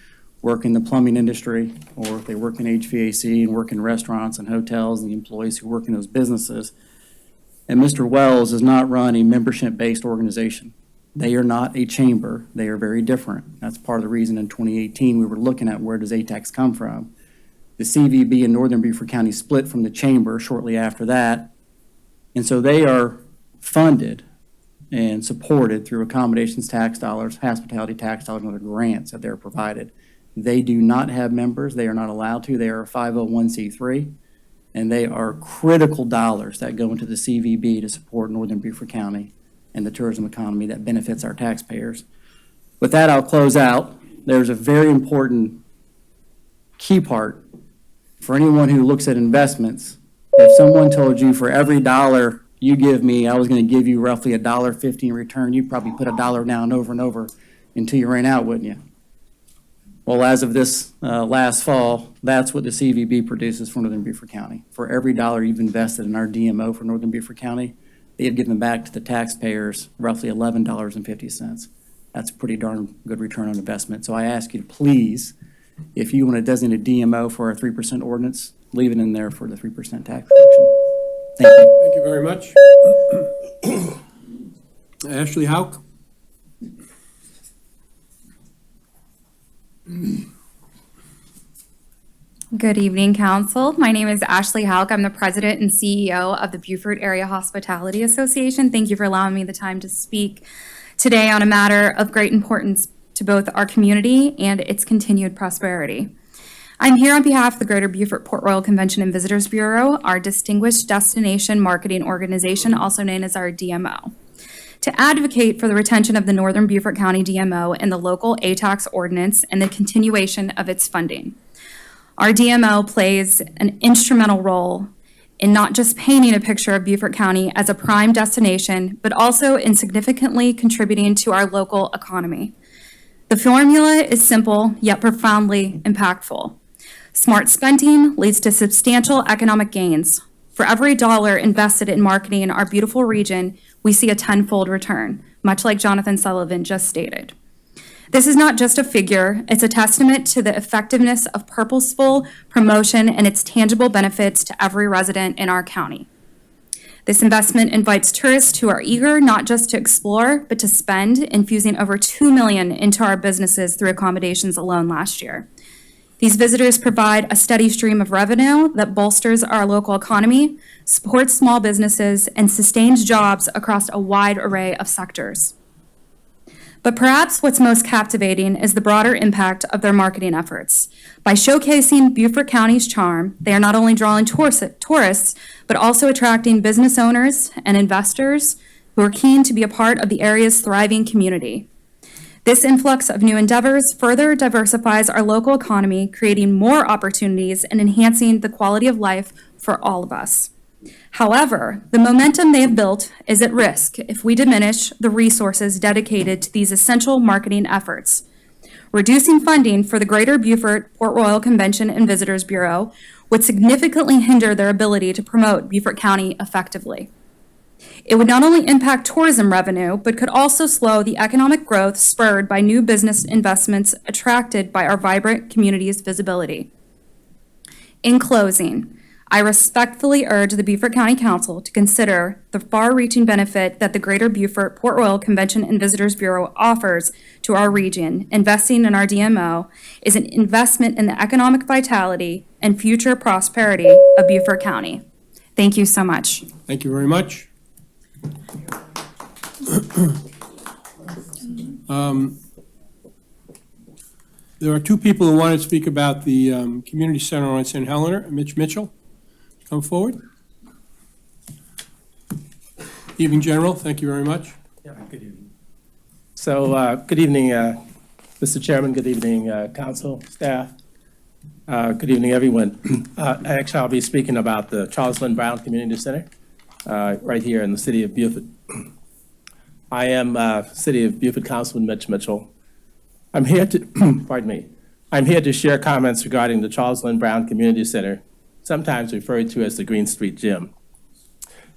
work in the plumbing industry or if they work in HVAC and work in restaurants and hotels, and the employees who work in those businesses. And Mr. Wells does not run a membership-based organization. They are not a chamber. They are very different. That's part of the reason in 2018 we were looking at where does ATAX come from. The CVB in Northern Beaufort County split from the chamber shortly after that. And so they are funded and supported through accommodations tax dollars, hospitality tax dollars, and other grants that they're provided. They do not have members. They are not allowed to. They are a 501c3, and they are critical dollars that go into the CVB to support Northern Beaufort County and the tourism economy that benefits our taxpayers. With that, I'll close out. There's a very important key part for anyone who looks at investments. If someone told you for every dollar you give me, I was going to give you roughly $1.50 in return, you'd probably put $1 down over and over until you ran out, wouldn't you? Well, as of this last fall, that's what the CVB produces for Northern Beaufort County. For every dollar you've invested in our DMO for Northern Beaufort County, they have given back to the taxpayers roughly $11.50. That's a pretty darn good return on investment. So I ask you to please, if you want to designate a DMO for our 3% ordinance, leave it in there for the 3% tax reduction. Thank you. Thank you very much. Ashley Hauk? Good evening, Council. My name is Ashley Hauk. I'm the President and CEO of the Beaufort Area Hospitality Association. Thank you for allowing me the time to speak today on a matter of great importance to both our community and its continued prosperity. I'm here on behalf of the Greater Beaufort Port Royal Convention and Visitors Bureau, our Distinguished Destination Marketing Organization, also known as our DMO, to advocate for the retention of the Northern Beaufort County DMO in the local ATAX ordinance and the continuation of its funding. Our DMO plays an instrumental role in not just painting a picture of Beaufort County as a prime destination, but also in significantly contributing to our local economy. The formula is simple, yet profoundly impactful. Smart spending leads to substantial economic gains. For every dollar invested in marketing our beautiful region, we see a tenfold return, much like Jonathan Sullivan just stated. This is not just a figure, it's a testament to the effectiveness of purposeful promotion and its tangible benefits to every resident in our county. This investment invites tourists who are eager not just to explore, but to spend, infusing over $2 million into our businesses through accommodations alone last year. These visitors provide a steady stream of revenue that bolsters our local economy, supports small businesses, and sustains jobs across a wide array of sectors. But perhaps what's most captivating is the broader impact of their marketing efforts. By showcasing Beaufort County's charm, they are not only drawing tourists, but also attracting business owners and investors who are keen to be a part of the area's thriving community. This influx of new endeavors further diversifies our local economy, creating more opportunities and enhancing the quality of life for all of us. However, the momentum they have built is at risk if we diminish the resources dedicated to these essential marketing efforts. Reducing funding for the Greater Beaufort Port Royal Convention and Visitors Bureau would significantly hinder their ability to promote Beaufort County effectively. It would not only impact tourism revenue, but could also slow the economic growth spurred by new business investments attracted by our vibrant community's visibility. In closing, I respectfully urge the Beaufort County Council to consider the far-reaching benefit that the Greater Beaufort Port Royal Convention and Visitors Bureau offers to our region. Investing in our DMO is an investment in the economic vitality and future prosperity of Beaufort County. Thank you so much. Thank you very much. There are two people who want to speak about the Community Center on St. Helena. Mitch Mitchell, come forward. Evening, General. Thank you very much. Good evening, Mr. Chairman, good evening, council, staff. Good evening, everyone. Actually, I'll be speaking about the Charles Lynn Brown Community Center, right here in the city of Beaufort. I am City of Beaufort Councilman Mitch Mitchell. I'm here to, pardon me, I'm here to share comments regarding the Charles Lynn Brown Community Center, sometimes referred to as the Green Street Gym,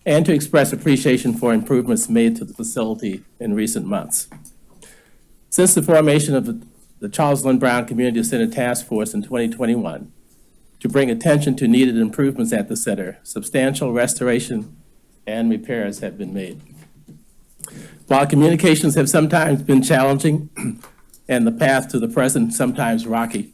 and to express appreciation for improvements made to the facility in recent months. Since the formation of the Charles Lynn Brown Community Center Task Force in 2021, to bring attention to needed improvements at the center, substantial restoration and repairs have been made. While communications have sometimes been challenging and the path to the present sometimes rocky,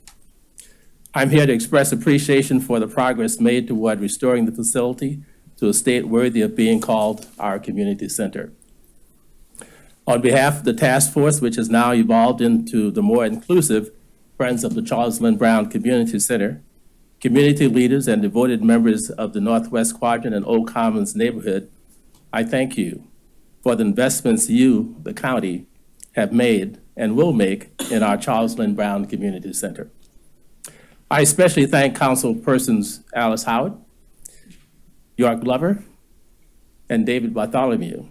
I'm here to express appreciation for the progress made toward restoring the facility to a state worthy of being called our community center. On behalf of the task force, which has now evolved into the more inclusive Friends of the Charles Lynn Brown Community Center, community leaders and devoted members of the Northwest Quadrant and Old Commons neighborhood, I thank you for the investments you, the county, have made and will make in our Charles Lynn Brown Community Center. I especially thank councilpersons Alice Howard, York Glover, and David Bartholomew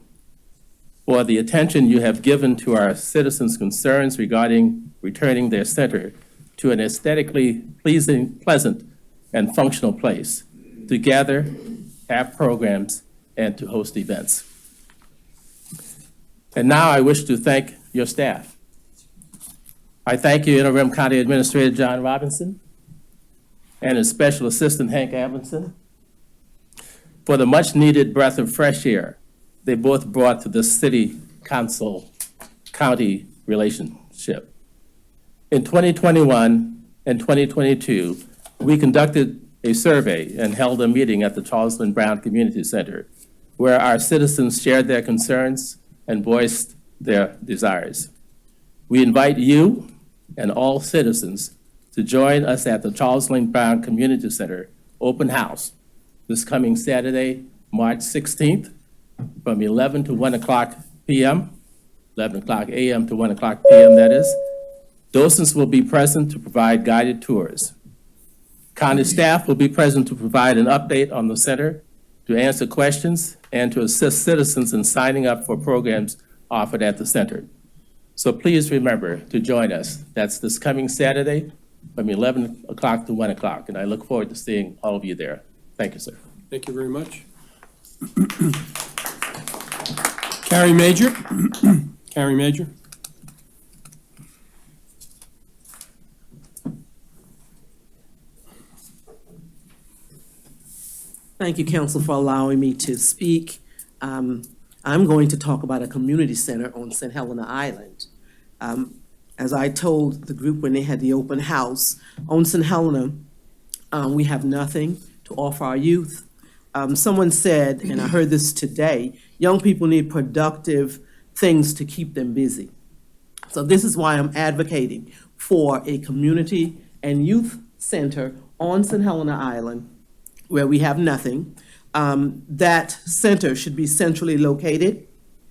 for the attention you have given to our citizens' concerns regarding returning their center to an aesthetically pleasing, pleasant, and functional place to gather, have programs, and to host events. And now I wish to thank your staff. I thank you, Interim County Administrator John Robinson and his Special Assistant Hank Amundson for the much-needed breath of fresh air they both brought to the city council-county relationship. In 2021 and 2022, we conducted a survey and held a meeting at the Charles Lynn Brown Community Center where our citizens shared their concerns and voiced their desires. We invite you and all citizens to join us at the Charles Lynn Brown Community Center open house this coming Saturday, March 16th, from 11 to 1 o'clock p.m., 11 o'clock a.m. to 1 o'clock p.m., that is. Docents will be present to provide guided tours. County staff will be present to provide an update on the center, to answer questions, and to assist citizens in signing up for programs offered at the center. So please remember to join us. That's this coming Saturday from 11 o'clock to 1 o'clock, and I look forward to seeing all of you there. Thank you, sir. Thank you very much. Carrie Major. Carrie Major. Thank you, Council, for allowing me to speak. I'm going to talk about a community center on St. Helena Island. As I told the group when they had the open house, on St. Helena, we have nothing to offer our youth. Someone said, and I heard this today, young people need productive things to keep them busy. So this is why I'm advocating for a community and youth center on St. Helena Island where we have nothing. That center should be centrally located,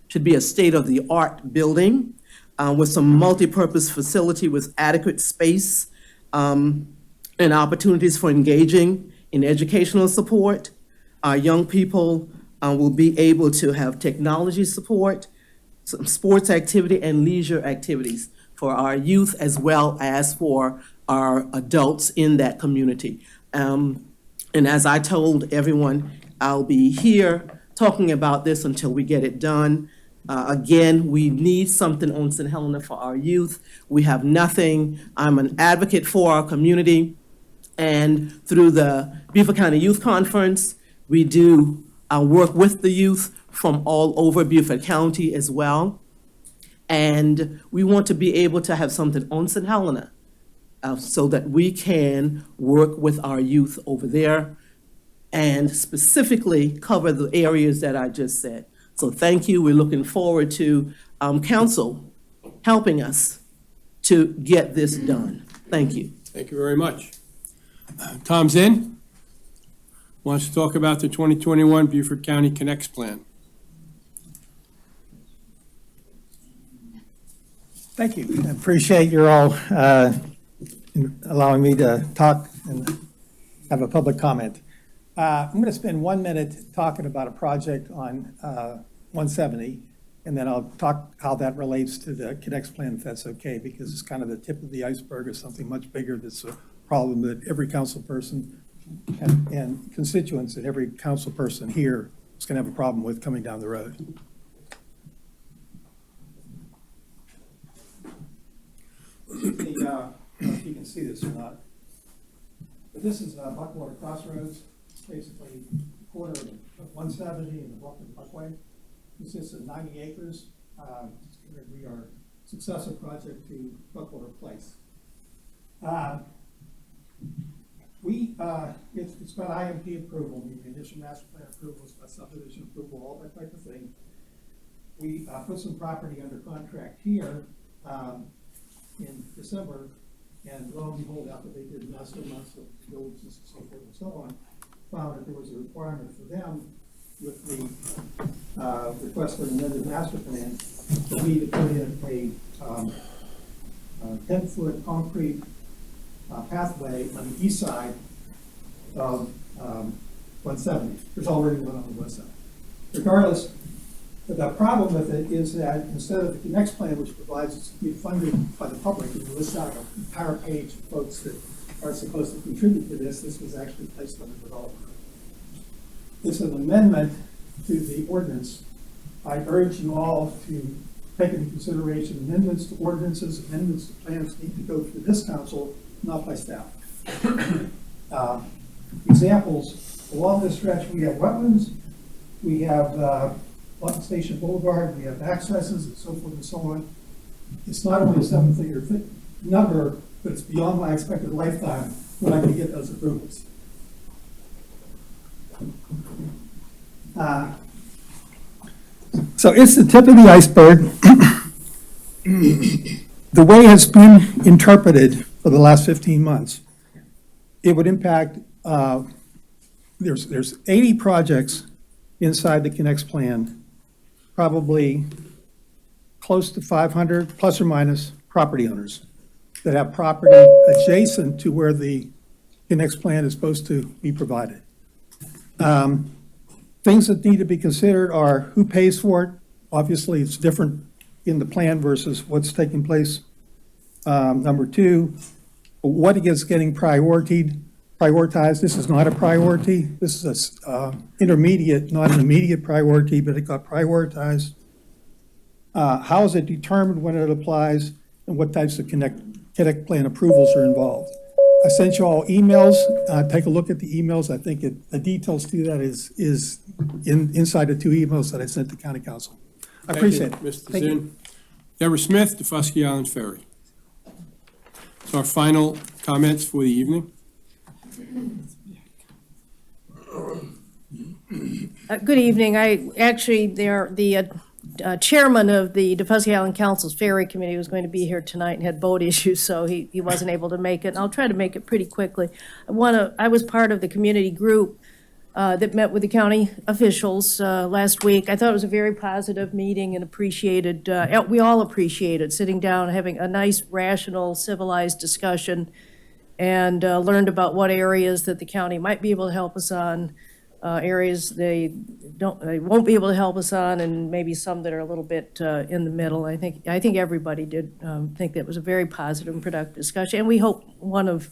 should be a state-of-the-art building with some multi-purpose facility with adequate space and opportunities for engaging in educational support. Our young people will be able to have technology support, some sports activity and leisure activities for our youth as well as for our adults in that community. And as I told everyone, I'll be here talking about this until we get it done. Again, we need something on St. Helena for our youth. We have nothing. I'm an advocate for our community. And through the Beaufort County Youth Conference, we do work with the youth from all over Beaufort County as well. And we want to be able to have something on St. Helena so that we can work with our youth over there and specifically cover the areas that I just said. So thank you. We're looking forward to council helping us to get this done. Thank you. Thank you very much. Tom Zinn wants to talk about the 2021 Beaufort County Connects Plan. Thank you. I appreciate your all allowing me to talk and have a public comment. I'm going to spend 1 minute talking about a project on 170, and then I'll talk how that relates to the Connects plan, if that's okay, because it's kind of the tip of the iceberg of something much bigger that's a problem that every council person and constituents and every council person here is going to have a problem with coming down the road. I don't know if you can see this or not, but this is Buckwater Crossroads. It's basically a quarter of 170 and the Bluffton Parkway. Consists of 90 acres. We are successor project to Buckwater Place. It's got IMP approval, the initial master plan approval, it's got subdivision approval, all that type of thing. We put some property under contract here in December, and lo and behold, after they did master months of diligence and so forth and so on, found that there was a requirement for them with the request for an amended master plan for me to put in a 10-foot concrete pathway on the east side of 170. There's already one on the west side. Regardless, the problem with it is that instead of the next plan, which provides us to be funded by the public, and lists out an entire page of folks that are supposed to contribute to this, this was actually placed on the developer. It's an amendment to the ordinance. I urge you all to take into consideration amendments to ordinances, amendments to plans need to go through this council, not by staff. Examples, along this stretch, we have wetlands, we have Button Station Boulevard, we have accesses and so forth and so on. It's not only a seven-figure number, but it's beyond my expected lifetime when I can get those approvals. So it's the tip of the iceberg. The way it's been interpreted for the last 15 months, it would impact, there's 80 projects inside the Connects plan, probably close to 500 plus or minus property owners that have property adjacent to where the Connects plan is supposed to be provided. Things that need to be considered are who pays for it. Obviously, it's different in the plan versus what's taking place. Number two, what is getting prioritized. This is not a priority. This is a intermediate, not an immediate priority, but it got prioritized. How is it determined when it applies, and what types of Connect plan approvals are involved? I sent you all emails. Take a look at the emails. I think the details to that is inside the 2 emails that I sent to County Council. I appreciate it. Mr. Zinn. Deborah Smith, Defusky Island Ferry. So our final comments for the evening. Good evening. The chairman of the Defusky Island Council's Ferry Committee was going to be here tonight and had boat issues, so he wasn't able to make it. And I'll try to make it pretty quickly. I was part of the community group that met with the county officials last week. I thought it was a very positive meeting and appreciated, we all appreciated sitting down, having a nice, rational, civilized discussion, and learned about what areas that the county might be able to help us on, areas they won't be able to help us on, and maybe some that are a little bit in the middle. I think everybody did think that was a very positive and productive discussion, and we hope one of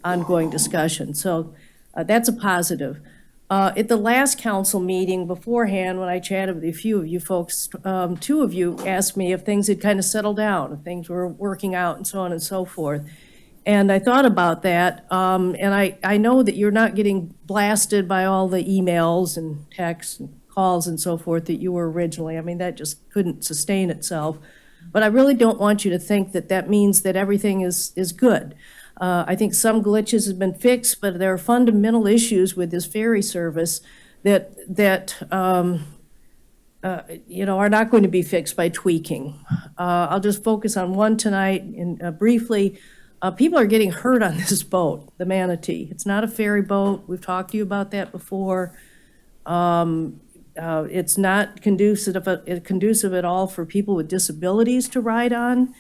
ongoing discussion. So that's a positive. At the last council meeting beforehand, when I chatted with a few of you folks, 2 of you asked me if things had kind of settled down, if things were working out and so on and so forth. And I thought about that, and I know that you're not getting blasted by all the emails and texts and calls and so forth that you were originally. I mean, that just couldn't sustain itself. But I really don't want you to think that that means that everything is good. I think some glitches have been fixed, but there are fundamental issues with this ferry service that are not going to be fixed by tweaking. I'll just focus on one tonight and briefly. People are getting hurt on this boat, the Manatee. It's not a ferry boat. We've talked to you about that before. It's not conducive at all for people with disabilities to ride on.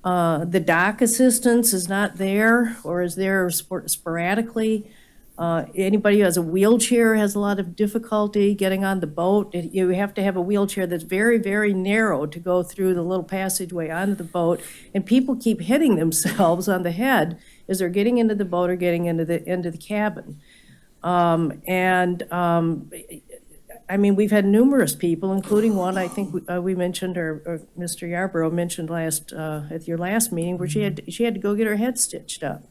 The dock assistance is not there or is there sporadically. Anybody who has a wheelchair has a lot of difficulty getting on the boat. You have to have a wheelchair that's very, very narrow to go through the little passageway onto the boat. And people keep hitting themselves on the head as they're getting into the boat or getting into the cabin. I mean, we've had numerous people, including one I think we mentioned, or Mr. Yarborough mentioned at your last meeting, where she had to go get her head stitched up.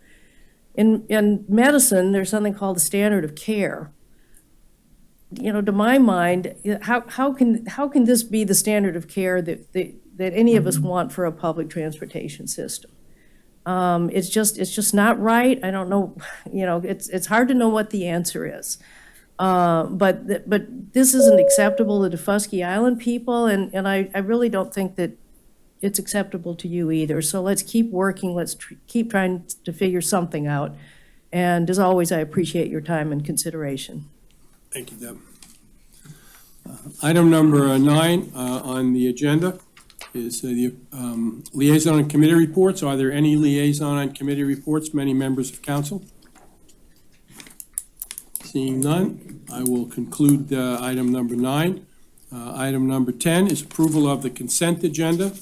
In medicine, there's something called the standard of care. You know, to my mind, how can this be the standard of care that any of us want for a public transportation system? It's just not right. I don't know. You know, it's hard to know what the answer is. But this isn't acceptable to the Daufuskie Island people, and I really don't think that it's acceptable to you either. So let's keep working. Let's keep trying to figure something out. And as always, I appreciate your time and consideration. Thank you, Deb. Item number 9 on the agenda is the liaison and committee reports. Are there any liaison and committee reports, many members of council? Seeing none, I will conclude item number 9. Item number 10 is approval of the consent agenda.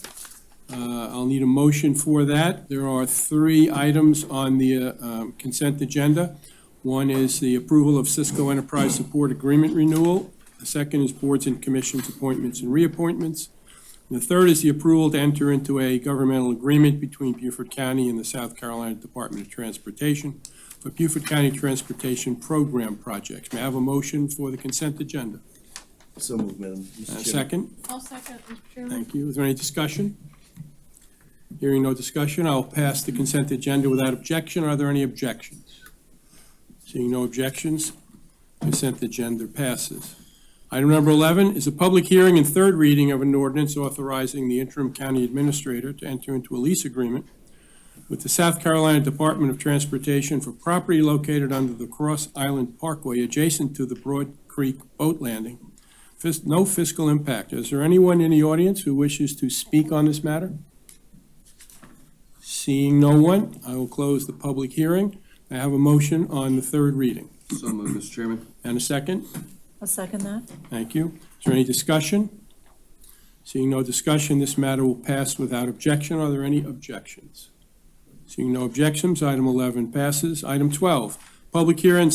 I'll need a motion for that. There are 3 items on the consent agenda. One is the approval of Cisco Enterprise Support Agreement renewal. The second is boards and commissions appointments and reappointments. And the third is the approval to enter into a governmental agreement between Beaufort County and the South Carolina Department of Transportation for Beaufort County Transportation Program projects. May I have a motion for the consent agenda? So moved, Madam Mr. Chairman. Second? I'll second, Mr. Chairman. Thank you. Is there any discussion? Hearing no discussion, I'll pass the consent agenda without objection. Are there any objections? Seeing no objections, consent agenda passes. Item number 11 is a public hearing and third reading of an ordinance authorizing the interim county administrator to enter into a lease agreement with the South Carolina Department of Transportation for property located under the Cross Island Parkway adjacent to the Broad Creek Boat Landing. No fiscal impact. Is there anyone in the audience who wishes to speak on this matter? Seeing no one, I will close the public hearing. I have a motion on the third reading. So moved, Mr. Chairman. And a second? I'll second that. Thank you. Is there any discussion? Seeing no discussion, this matter will pass without objection. Are there any objections? Seeing no objections, item 11 passes. Item 12, public hearing and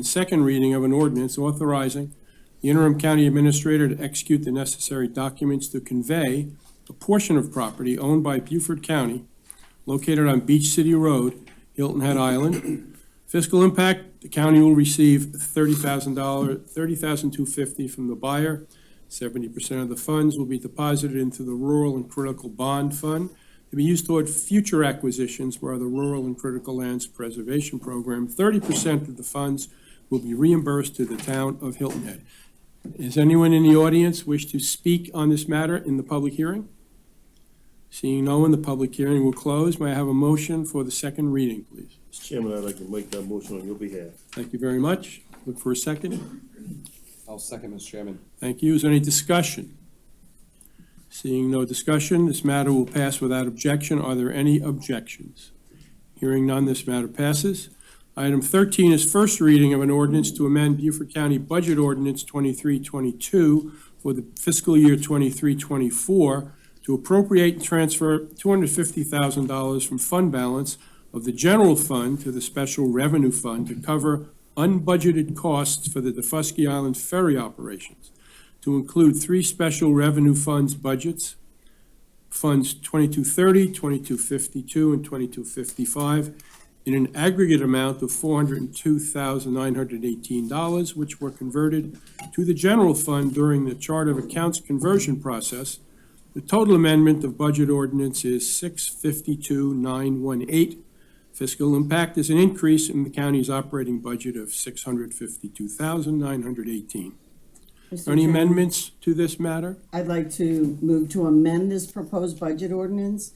second reading of an ordinance authorizing the interim county administrator to execute the necessary documents to convey a portion of property owned by Beaufort County located on Beach City Road, Hilton Head Island. Fiscal impact, the county will receive $30,250 from the buyer. 70% of the funds will be deposited into the Rural and Critical Bond Fund to be used toward future acquisitions where the Rural and Critical Lands Preservation Program. 30% of the funds will be reimbursed to the town of Hilton Head. Does anyone in the audience wish to speak on this matter in the public hearing? Seeing no one, the public hearing will close. May I have a motion for the second reading, please? Mr. Chairman, I'd like to make that motion on your behalf. Thank you very much. Look for a second. I'll second, Mr. Chairman. Thank you. Is there any discussion? Seeing no discussion, this matter will pass without objection. Are there any objections? Hearing none, this matter passes. Item 13 is first reading of an ordinance to amend Beaufort County Budget Ordinance 2322 for the fiscal year 23-24 to appropriate and transfer $250,000 from fund balance of the general fund to the special revenue fund to cover unbudgeted costs for the Daufuskie Island ferry operations, to include 3 special revenue funds budgets, Funds 2230, 2252, and 2255, in an aggregate amount of $402,918, which were converted to the general fund during the chart of accounts conversion process. The total amendment of budget ordinance is $652,918. Fiscal impact is an increase in the county's operating budget of $652,918. Any amendments to this matter? I'd like to move to amend this proposed budget ordinance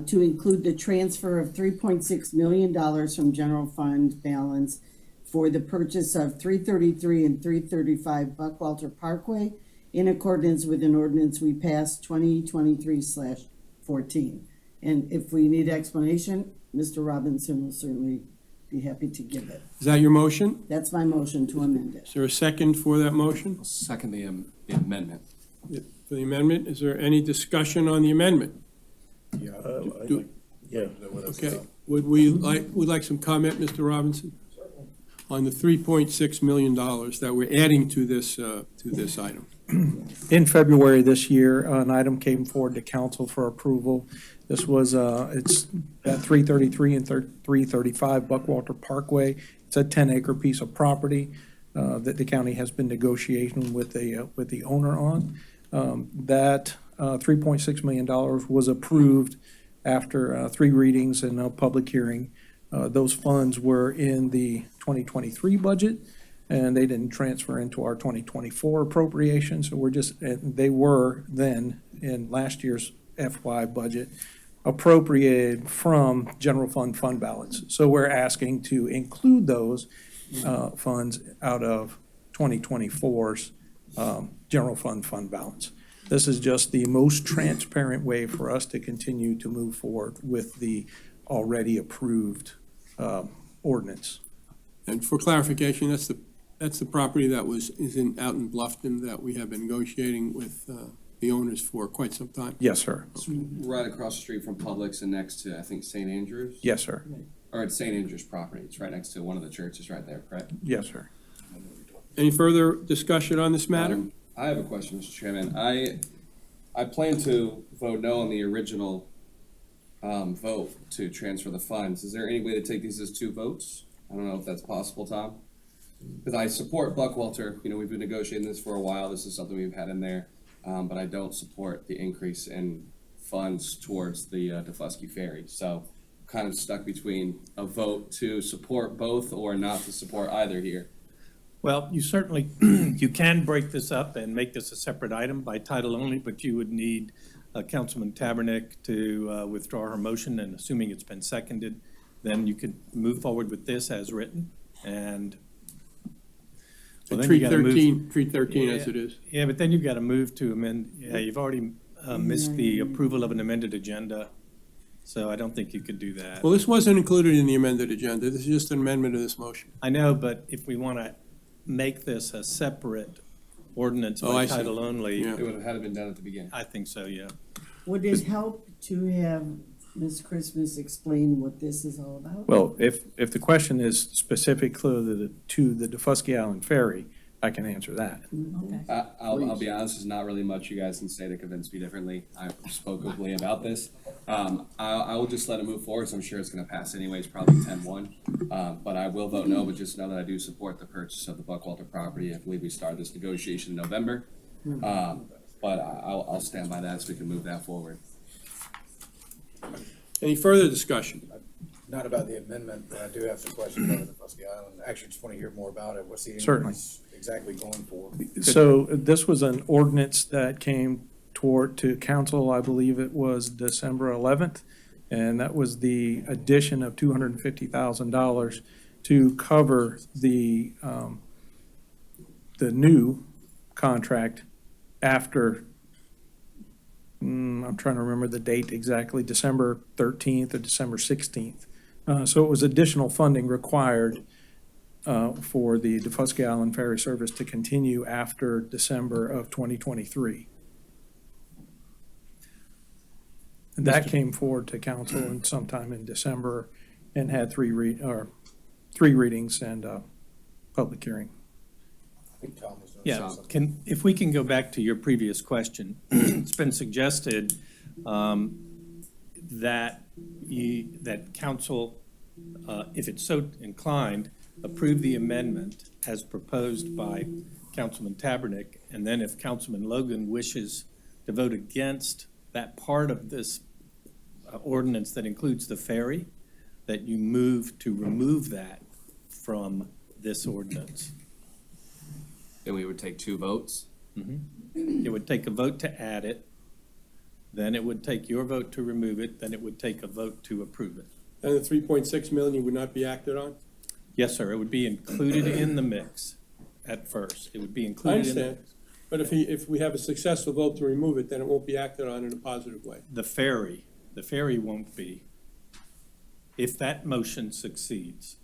to include the transfer of $3.6 million from general fund balance for the purchase of 333 and 335 Buckwalter Parkway in accordance with an ordinance we passed 2023/4. 14. And if we need explanation, Mr. Robinson will certainly be happy to give it. Is that your motion? That's my motion to amend it. Is there a second for that motion? Second the amendment. For the amendment, is there any discussion on the amendment? Yeah. Okay, would like some comment, Mr. Robinson? On the $3.6 million that we're adding to this item. In February this year, an item came forward to council for approval. This was, it's at 333 and 335 Buckwalter Parkway. It's a 10-acre piece of property that the county has been negotiating with the owner on. That $3.6 million was approved after 3 readings and a public hearing. Those funds were in the 2023 budget, and they didn't transfer into our 2024 appropriation. So they were then in last year's FY budget appropriated from general fund balance. So we're asking to include those funds out of 2024's general fund balance. This is just the most transparent way for us to continue to move forward with the already approved ordinance. And for clarification, that's the property that is out in Bluffton that we have been negotiating with the owners for quite some time. Yes, sir. It's right across the street from Publix and next to, I think, St. Andrews? Yes, sir. Or it's St. Andrews property. It's right next to one of the churches right there, correct? Yes, sir. Any further discussion on this matter? I have a question, Mr. Chairman. I plan to vote no on the original vote to transfer the funds. Is there any way to take these as 2 votes? I don't know if that's possible, Tom. Because I support Buckwalter. You know, we've been negotiating this for a while. This is something we've had in there. But I don't support the increase in funds towards the Defusky Ferry. So kind of stuck between a vote to support both or not to support either here. Well, you certainly, you can break this up and make this a separate item by title only, but you would need Councilman Tabernick to withdraw her motion, and assuming it's been seconded, then you could move forward with this as written, and well, then you gotta move- 313 as it is. Yeah, but then you've got to move to amend, yeah, you've already missed the approval of an amended agenda, so I don't think you could do that. Well, this wasn't included in the amended agenda. This is just an amendment of this motion. I know, but if we want to make this a separate ordinance Oh, by I see. title only, Yeah. It would have had to been done at the beginning. I think so, yeah. Would it help to have Ms. Christmas explain what this is all about? Well, if the question is specific to the Defusky Island Ferry, I can answer that. I'll be honest, there's not really much you guys can say to convince me differently. I spoke openly about this. I will just let it move forward, so I'm sure it's gonna pass anyways, probably 10-1. But I will vote no, but just know that I do support the purchase of the Buckwalter property. I believe we started this negotiation in November. But I'll stand by that so we can move that forward. Any further discussion? Not about the amendment, but I do have some questions about the Defusky Island. Actually, just want to hear more about it. What's the Certainly. increase exactly going for? So this was an ordinance that came to council, I believe it was December 11th, and that was the addition of $250,000 to cover the new contract after, I'm trying to remember the date exactly, December 13th or December 16th. So it was additional funding required for the Defusky Island Ferry Service to continue after December of 2023. And that came forward to council in sometime in December and had 3 readings and a public hearing. I think Tom was doing Yeah, something. if we can go back to your previous question, it's been suggested that council, if it's so inclined, approve the amendment as proposed by Councilman Tabernick, and then if Councilman Logan wishes to vote against that part of this ordinance that includes the ferry, that you move to remove that from this ordinance. Then we would take 2 votes. It would take a vote to add it, then it would take your vote to remove it, then it would take a vote to approve it. And the 3.6 million would not be acted on? Yes, sir, it would be included in the mix at first. It would be I included in the understand. But if we have a successful vote to remove it, then it won't be acted on in a positive way. The ferry won't be. If that motion succeeds,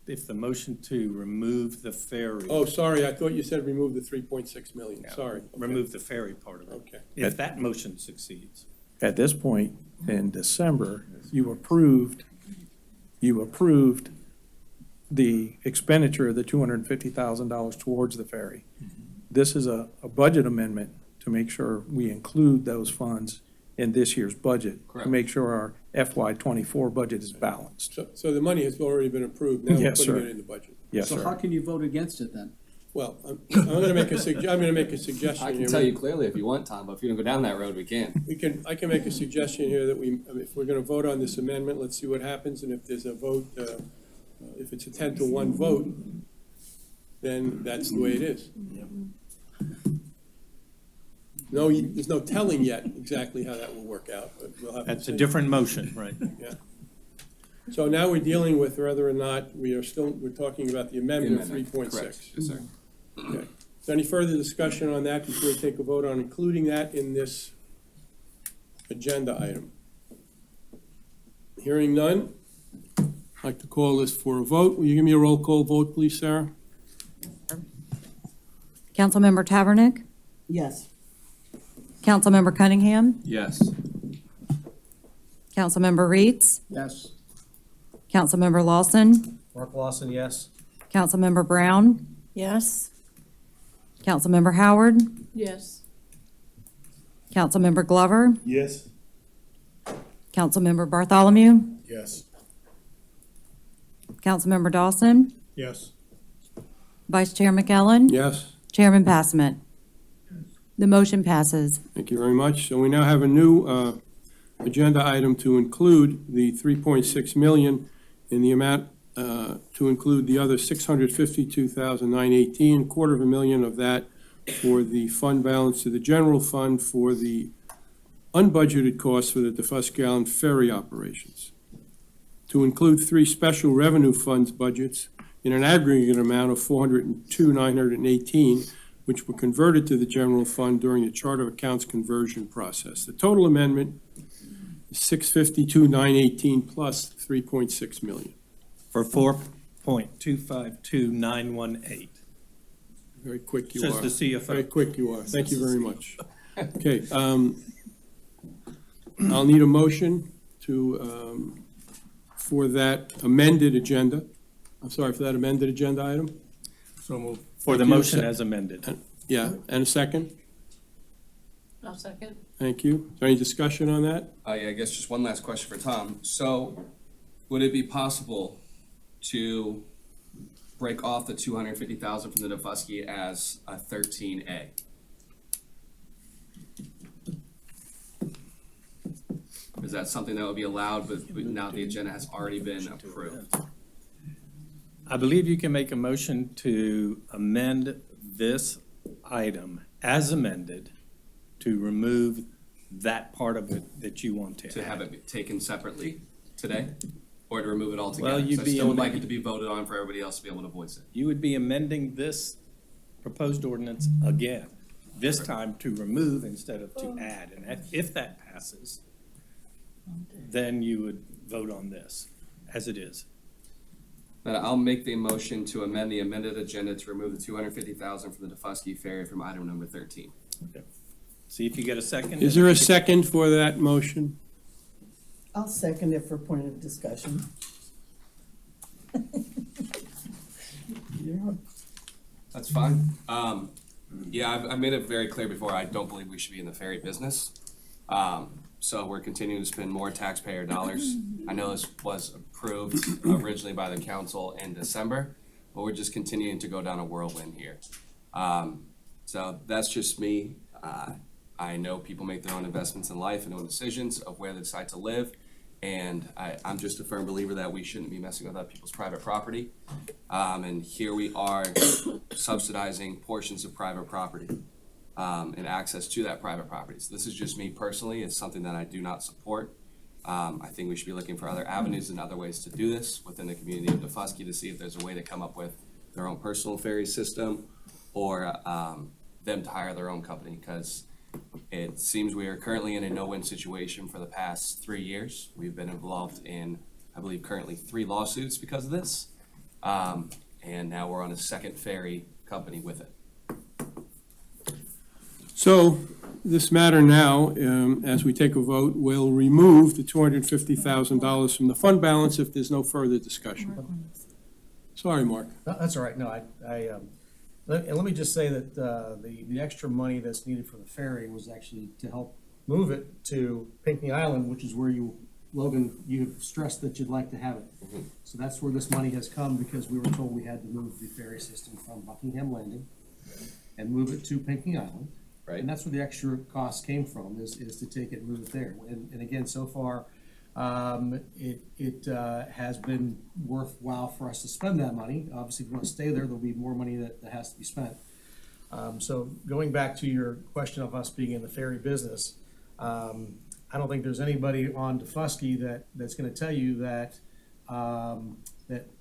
if the motion to remove the ferry. Oh, sorry, I thought you said remove the 3.6 million, sorry. Okay. Remove the ferry part of it. Okay. If that motion succeeds. At this point, in December, you approved the expenditure of the $250,000 towards the ferry. This is a budget amendment to make sure we include those funds in this year's budget. Correct. To make sure our FY '24 budget is balanced. So the money has already been approved, now we're Yes, putting sir. it in the budget. Yes, So sir. how can you vote against it then? Well, I'm gonna make a suggestion I can here. tell you clearly if you want, Tom, but if you don't go down that road, we can. I can make a suggestion here that if we're gonna vote on this amendment, let's see what happens, and if there's a vote, if it's a 10-to-1 vote, then that's the way it is. No, there's no telling yet exactly how that will work out, but we'll have to That's a see. different motion, right? Yeah. So now we're dealing with whether or not we're talking about the amendment of 3.6. Correct. Yes, sir. Okay. Is there any further discussion on that before we take a vote on including that in this agenda item? Hearing none, I'd like to call this for a vote. Will you give me a roll call vote, please, Sarah? Councilmember Tavernick? Yes. Councilmember Cunningham? Yes. Councilmember Reeds? Yes. Councilmember Lawson? Mark Lawson, yes. Councilmember Brown? Yes. Councilmember Howard? Yes. Councilmember Glover? Yes. Councilmember Bartholomew? Yes. Councilmember Dawson? Yes. Vice Chair McKellen? Yes. Chairman Passman? The motion passes. Thank you very much. So we now have a new agenda item to include the 3.6 million in the amount to include the other 652,918, $250,000 of that for the fund balance to the general fund for the unbudgeted costs for the Defusky Island ferry operations. To include 3 special revenue funds budgets in an aggregate amount of 402,918, which were converted to the general fund during the chart of accounts conversion process. The total amendment is 652,918 plus 3.6 million. For 4.252918. Very quick you Says are. the CFO. Very quick you are. Thank you very much. Okay, I'll need a motion to, for that amended agenda. I'm sorry, for that amended agenda item? So moved. For the motion as amended. Yeah, and a second? I'll second. Thank you. Is there any discussion on that? Yeah, I guess just one last question for Tom. So would it be possible to break off the 250,000 from the Defusky as a 13A? Is that something that would be allowed, but now the agenda has already been approved? I believe you can make a motion to amend this item as amended to remove that part of it that you want to add. To have it taken separately today? Or to remove it altogether? Well, you'd So I be still would like amending- it to be voted on for everybody else to be able to voice it. You would be amending this proposed ordinance again, this time to remove instead of to add. And if that passes, then you would vote on this as it is. Then I'll make the motion to amend the amended agenda to remove the 250,000 from the Defusky ferry from item number 13. Okay. See if you get a second. Is there a second for that motion? I'll second it for point of discussion. That's fine. Yeah, I made it very clear before, I don't believe we should be in the ferry business. So we're continuing to spend more taxpayer dollars. I know this was approved originally by the council in December, but we're just continuing to go down a whirlwind here. So that's just me. I know people make their own investments in life and own decisions of where they decide to live. And I'm just a firm believer that we shouldn't be messing with other people's private property. And here we are subsidizing portions of private property and access to that private property. So this is just me personally. It's something that I do not support. I think we should be looking for other avenues and other ways to do this within the community of Defusky to see if there's a way to come up with their own personal ferry system or them to hire their own company, because it seems we are currently in a no-win situation for the past 3 years. We've been involved in, I believe, currently 3 lawsuits because of this. And now we're on a second ferry company with it. So this matter now, as we take a vote, will remove the $250,000 from the fund balance if there's no further discussion. Sorry, Mark. No, that's all right. No, let me just say that the extra money that's needed for the ferry was actually to help move it to Pinckney Island, which is where Logan, you stressed that you'd like to have it. So that's where this money has come, because we were told we had to move the ferry system from Buckingham Landing and move it to Pinckney Island. Right. And that's where the extra cost came from, is to take it and move it there. And again, so far, it has been worthwhile for us to spend that money. Obviously, if we want to stay there, there'll be more money that has to be spent. So going back to your question of us being in the ferry business, I don't think there's anybody on Defusky that's going to tell you that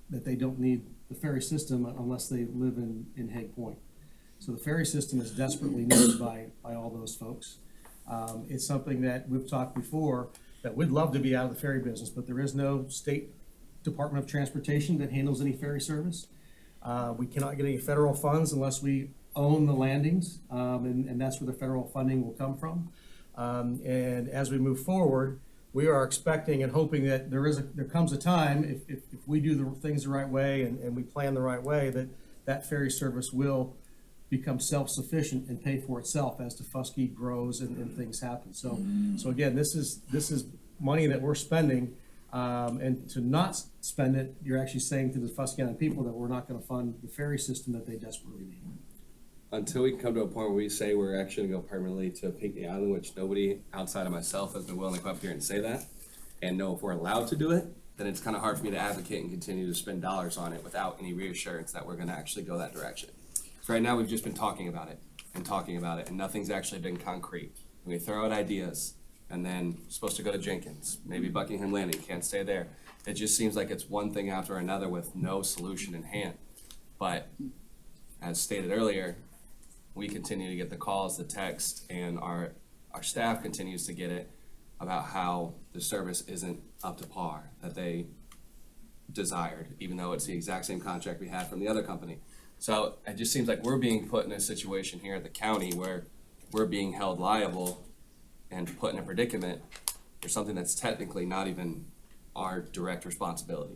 they don't need the ferry system unless they live in Hague Point. So the ferry system is desperately needed by all those folks. It's something that we've talked before, that we'd love to be out of the ferry business, but there is no state Department of Transportation that handles any ferry service. We cannot get any federal funds unless we own the landings, and that's where the federal funding will come from. And as we move forward, we are expecting and hoping that there comes a time, if we do the things the right way and we plan the right way, that ferry service will become self-sufficient and pay for itself as Defusky grows and things happen. So again, this is money that we're spending, and to not spend it, you're actually saying to the Defusky Island people that we're not going to fund the ferry system that they desperately need. Until we can come to a point where we say we're actually going to go permanently to Pinckney Island, which nobody outside of myself has been willing to come up here and say that, and know if we're allowed to do it, then it's kind of hard for me to advocate and continue to spend dollars on it without any reassurance that we're going to actually go that direction. So right now, we've just been talking about it, and nothing's actually been concrete. We throw out ideas, and then supposed to go to Jenkins, maybe Buckingham Landing, can't stay there. It just seems like it's one thing after another with no solution in hand. But as stated earlier, we continue to get the calls, the text, and our staff continues to get it about how the service isn't up to par that they desired, even though it's the exact same contract we had from the other company. So it just seems like we're being put in a situation here at the county where we're being held liable and put in a predicament for something that's technically not even our direct responsibility.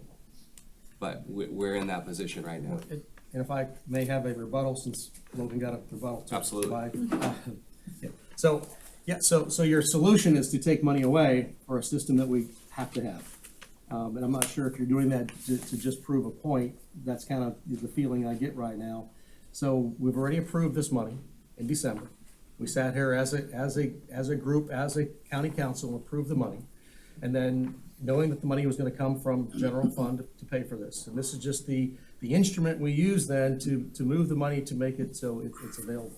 But we're in that position right now. And if I may have a rebuttal, since Logan got a rebuttal. Absolutely. So your solution is to take money away for a system that we have to have. And I'm not sure if you're doing that to just prove a point. That's kind of the feeling I get right now. So we've already approved this money in December. We sat here as a group, as a county council, and approved the money. And then knowing that the money was going to come from general fund to pay for this. And this is just the instrument we use then to move the money to make it so it's available.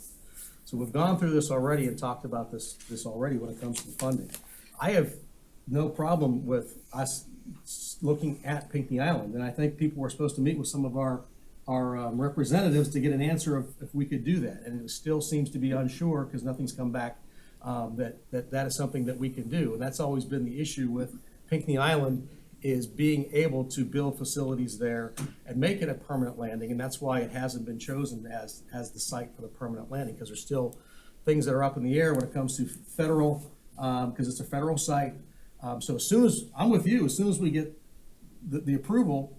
So we've gone through this already and talked about this already when it comes to the funding. I have no problem with us looking at Pinckney Island, and I think people were supposed to meet with some of our representatives to get an answer of if we could do that, and it still seems to be unsure because nothing's come back that is something that we can do, and that's always been the issue with Pinckney Island, is being able to build facilities there and make it a permanent landing, and that's why it hasn't been chosen as the site for the permanent landing, because there's still things that are up in the air when it comes to federal, because it's a federal site. So as soon as, I'm with you, as soon as we get the approval,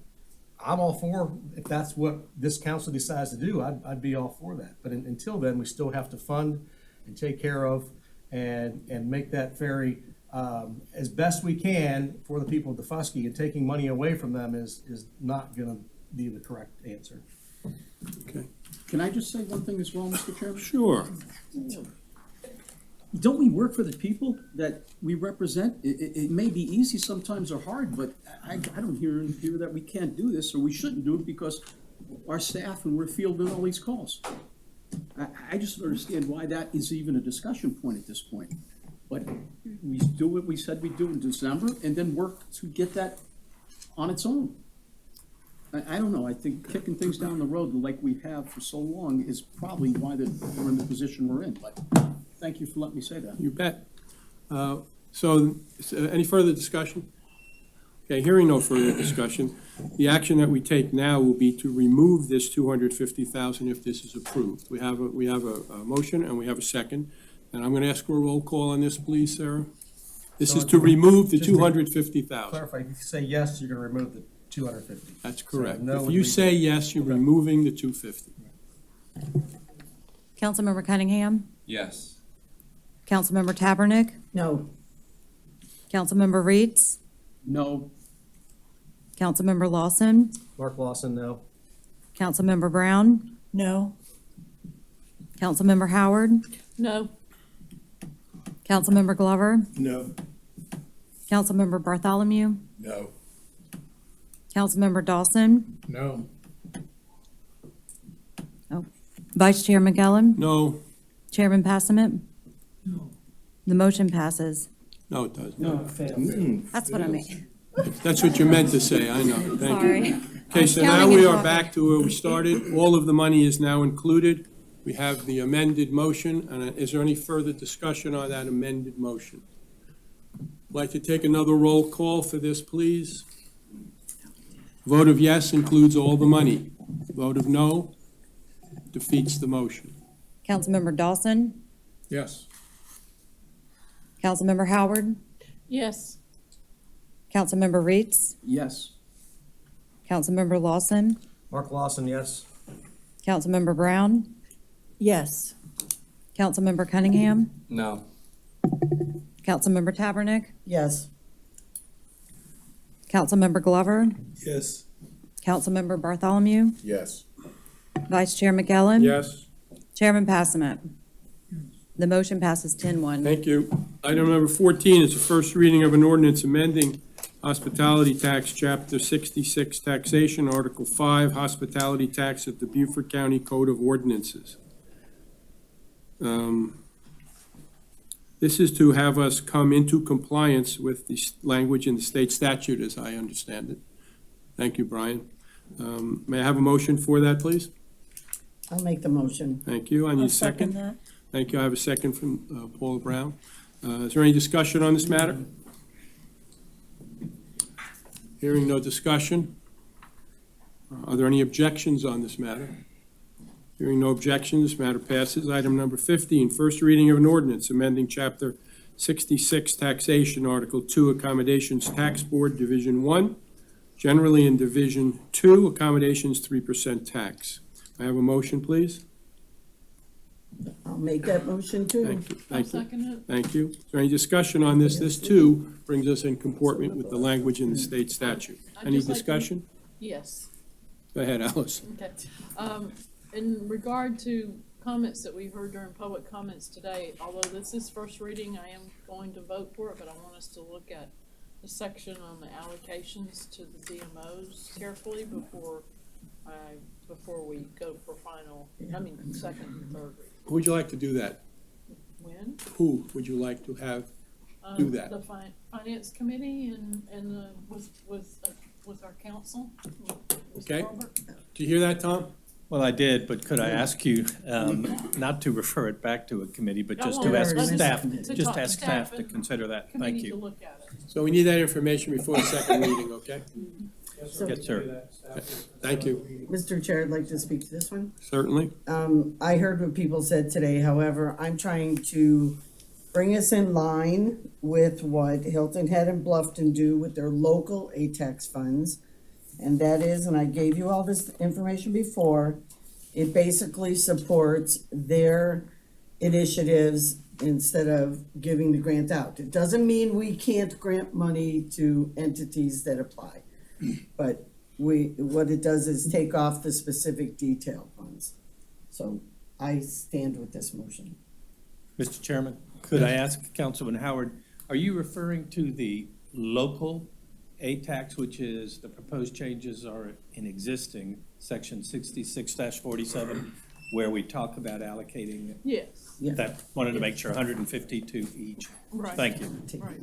I'm all for, if that's what this council decides to do, I'd be all for that. But until then, we still have to fund and take care of and make that ferry as best we can for the people of Defusky, and taking money away from them is not gonna be the correct answer. Okay. Can I just say one thing as well, Mr. Chairman? Sure. Don't we work for the people that we represent? It may be easy sometimes or hard, but I don't hear that we can't do this or we shouldn't do it because our staff and we're fielding all these calls. I just don't understand why that is even a discussion point at this point. But we do what we said we'd do in December and then work to get that on its own. I don't know, I think kicking things down the road like we have for so long is probably why we're in the position we're in, but thank you for letting me say that. You bet. So, any further discussion? Okay, hearing no further discussion, the action that we take now will be to remove this 250,000 if this is approved. We have a motion and we have a second, and I'm going to ask for a roll call on this, please, Sarah. This is to remove the Just to 250,000. Clarify, if you say yes, you're gonna remove the 250. That's correct. So no If would you be- say yes, you're removing the 250. Councilmember Cunningham? Yes. Councilmember Tabernick? No. Councilmember Reeds? No. Councilmember Lawson? Mark Lawson, no. Councilmember Brown? No. Councilmember Howard? No. Councilmember Glover? No. Councilmember Bartholomew? No. Councilmember Dawson? No. Vice Chair McGillum? No, Chairman Passament? No. The motion passes. no, it doesn't. No, it fails. That's what I mean. That's what you meant to say, I know. Thank you. Sorry. Okay, so now we are back to where we started. All of the money is now included. We have the amended motion, and is there any further discussion on that amended motion? I'd like to take another roll call for this, please. Vote of yes includes all the money. Vote of no defeats the motion. Councilmember Dawson? Yes. Councilmember Howard? Yes. Councilmember Reeds? Yes. Councilmember Lawson? Mark Lawson, yes. Councilmember Brown? Yes. Councilmember Cunningham? No. Councilmember Tabernick? Yes. Councilmember Glover? Yes. Councilmember Bartholomew? Yes. Vice Chair McGillum? Yes? Chairman Passament? The motion passes 10-1. Thank you. Item number 14 is the first reading of an ordinance amending Hospitality Tax, Chapter 66, Taxation, Article 5, Hospitality Tax of the Beaufort County Code of Ordinances. This is to have us come into compliance with the language in the state statute, as I understand it. Thank you, Brian. May I have a motion for that, please? I'll make the motion. Thank you. I need a second. That. Thank you. I have a second from Paula Brown. Is there any discussion on this matter? Hearing no discussion. Are there any objections on this matter? Hearing no objections, this matter passes. Item number 15, first reading of an ordinance amending Chapter 66 Taxation, Article 2, Accommodations Tax Board, Division 1. Generally in Division 2, accommodations 3% tax. I have a motion, please? I'll make that motion too. Thank you. I'll Thank you. second it. Thank you. Is there any discussion on this? This too brings us in comportment with the language in the state statute. I'd Any just like to- discussion? Yes. Go ahead, Alice. Okay. In regard to comments that we heard during public comments today, although this is first reading, I am going to vote for it, but I want us to look at the section on the allocations to the DMOs carefully before we go for second and third reading. Who would you like to do that? When? Who would you like to have do that? The finance committee and with our council. Mr. Okay. Robert? Did you hear that, Tom? Well, I did, but could I ask you not to refer it back to a committee, but I just won't. to ask I just- staff, to just talk to ask staff staff to and consider that? Thank Committee to you. look at it. So we need that information before the second reading, okay? Yes, sir. Thank you. Mr. Chair, I'd like to speak to this one. Certainly. I heard what people said today, however, I'm trying to bring us in line with what Hilton Head and Bluffton do with their local ATAX funds. And that is, and I gave you all this information before, it basically supports their initiatives instead of giving the grant out. It doesn't mean we can't grant money to entities that apply. But what it does is take off the specific detail funds. So I stand with this motion. Mr. Chairman, could I ask Councilman Howard, are you referring to the local ATAX, which is the proposed changes are in existing section 66-47, where we talk about allocating? Yes. Yeah. That, wanted to make sure 150 to each. Right. Take you. Right.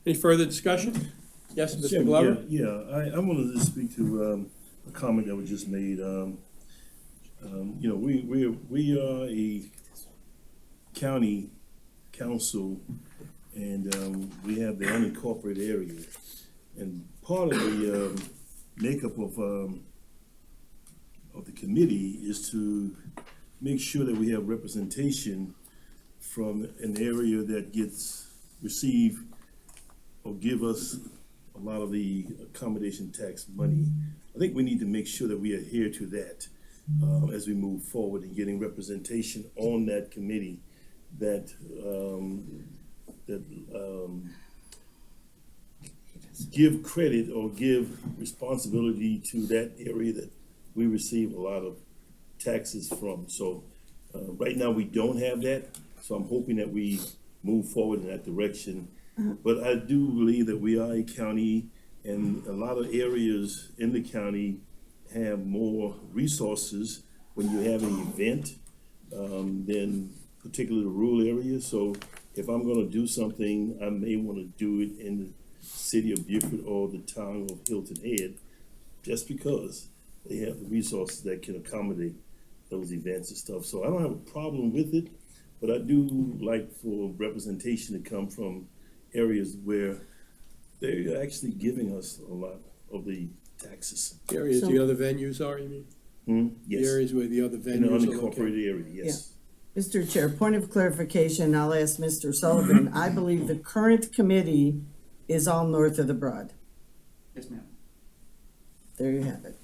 Any further discussion? Yes, Mr. Chairman, Glover? Yeah, I wanted to speak to a comment that was just made. You know, we are a county council, and we have the unincorporated area. And part of the makeup of the committee is to make sure that we have representation from an area that gets receive or give us a lot of the accommodation tax money. I think we need to make sure that we adhere to that as we move forward in getting representation on that committee that give credit or give responsibility to that area that we receive a lot of taxes from. So right now we don't have that, so I'm hoping that we move forward in that direction. But I do believe that we are a county, and a lot of areas in the county have more resources when you have an event than particularly the rural areas. So if I'm gonna do something, I may wanna do it in the city of Beaufort or the town of Hilton Head, just because they have the resources that can accommodate those events and stuff. So I don't have a problem with it, but I do like for representation to come from areas where they're actually giving us a lot of the taxes. The areas the other venues are, you mean? Yes. The areas where the other In the venues are located? unincorporated area, yes. Mr. Chair, point of clarification, I'll ask Mr. Sullivan. I believe the current committee is all north of the Broad. Yes, ma'am. There you have it.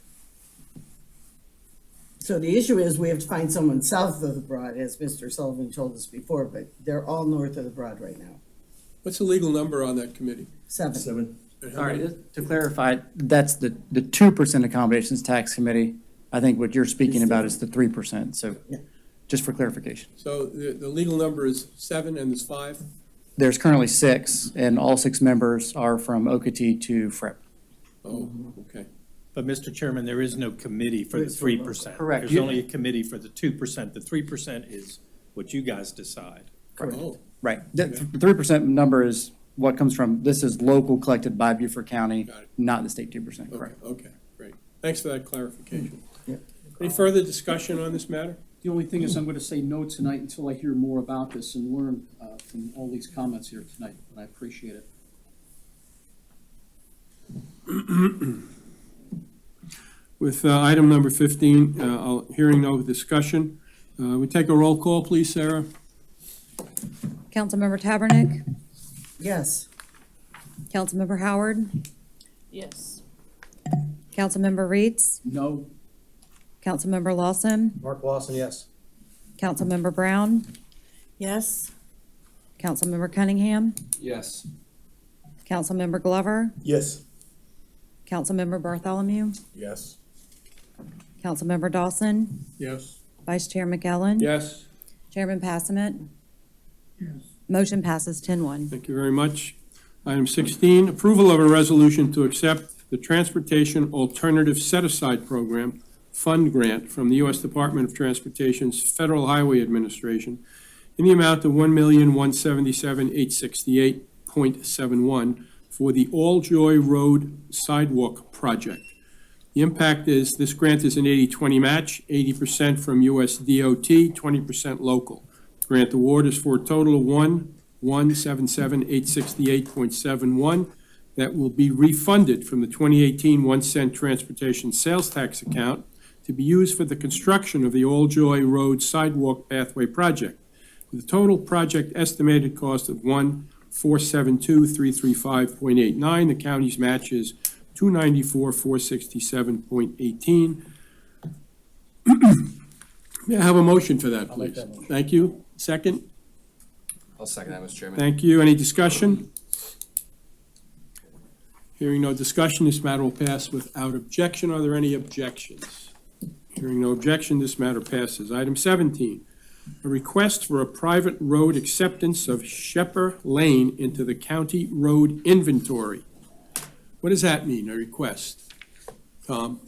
So the issue is we have to find someone south of the Broad, as Mr. Sullivan told us before, but they're all north of the Broad right now. What's the legal number on that committee? 7. And how Sorry, many- to clarify, that's the 2% accommodations tax committee. I think what you're speaking about is the 3%, so just for clarification. So the legal number is 7 and there's 5? There's currently 6, and all 6 members are from Okatee to Fripp. Oh, okay. But Mr. Chairman, there is no committee for the 3%. Correct. There's only a committee for the 2%. The 3% is what you guys decide. Oh, Right. The 3% number is what comes from, this is local collected by Beaufort County, Got it. not the state 2%, okay, correct? okay, great. Thanks for that clarification. Yeah. Any further discussion on this matter? The only thing is I'm going to say no tonight until I hear more about this and learn from all these comments here tonight, and I appreciate it. With item number 15, hearing no discussion, we take a roll call, please, Sarah? Councilmember Tabernick? Yes. Councilmember Howard? Yes. Councilmember Reeds? No. Councilmember Lawson? Mark Lawson, yes. Councilmember Brown? Yes. Councilmember Cunningham? Yes. Councilmember Glover? Yes. Councilmember Bartholomew? Yes. Councilmember Dawson? Yes. Vice Chair McKellen? Yes, Chairman Passament? Yes. Motion passes 10-1. thank you very much. Item 16, approval of a resolution to accept the Transportation Alternative Set-Aside Program Fund Grant from the U.S. Department of Transportation's Federal Highway Administration in the amount of $1,177,868.71 for the All Joy Road Sidewalk Project. The impact is, this grant is an 80-20 match, 80% from US DOT, 20% local. Grant award is for a total of $1,177,868.71 that will be refunded from the 2018 1-cent transportation sales tax account to be used for the construction of the All Joy Road Sidewalk Pathway Project, with a total project estimated cost of $1,472,335.89. The county's match is $294,467.18. May I have a motion for that, I'll make please? that motion. Thank you. Second? I'll second that, Mr. Chairman. Thank you. Any discussion? Hearing no discussion, this matter will pass without objection. Are there any objections? Hearing no objection, this matter passes. Item 17, a request for a private road acceptance of Shepherd Lane into the county road inventory. What does that mean, a request? Tom,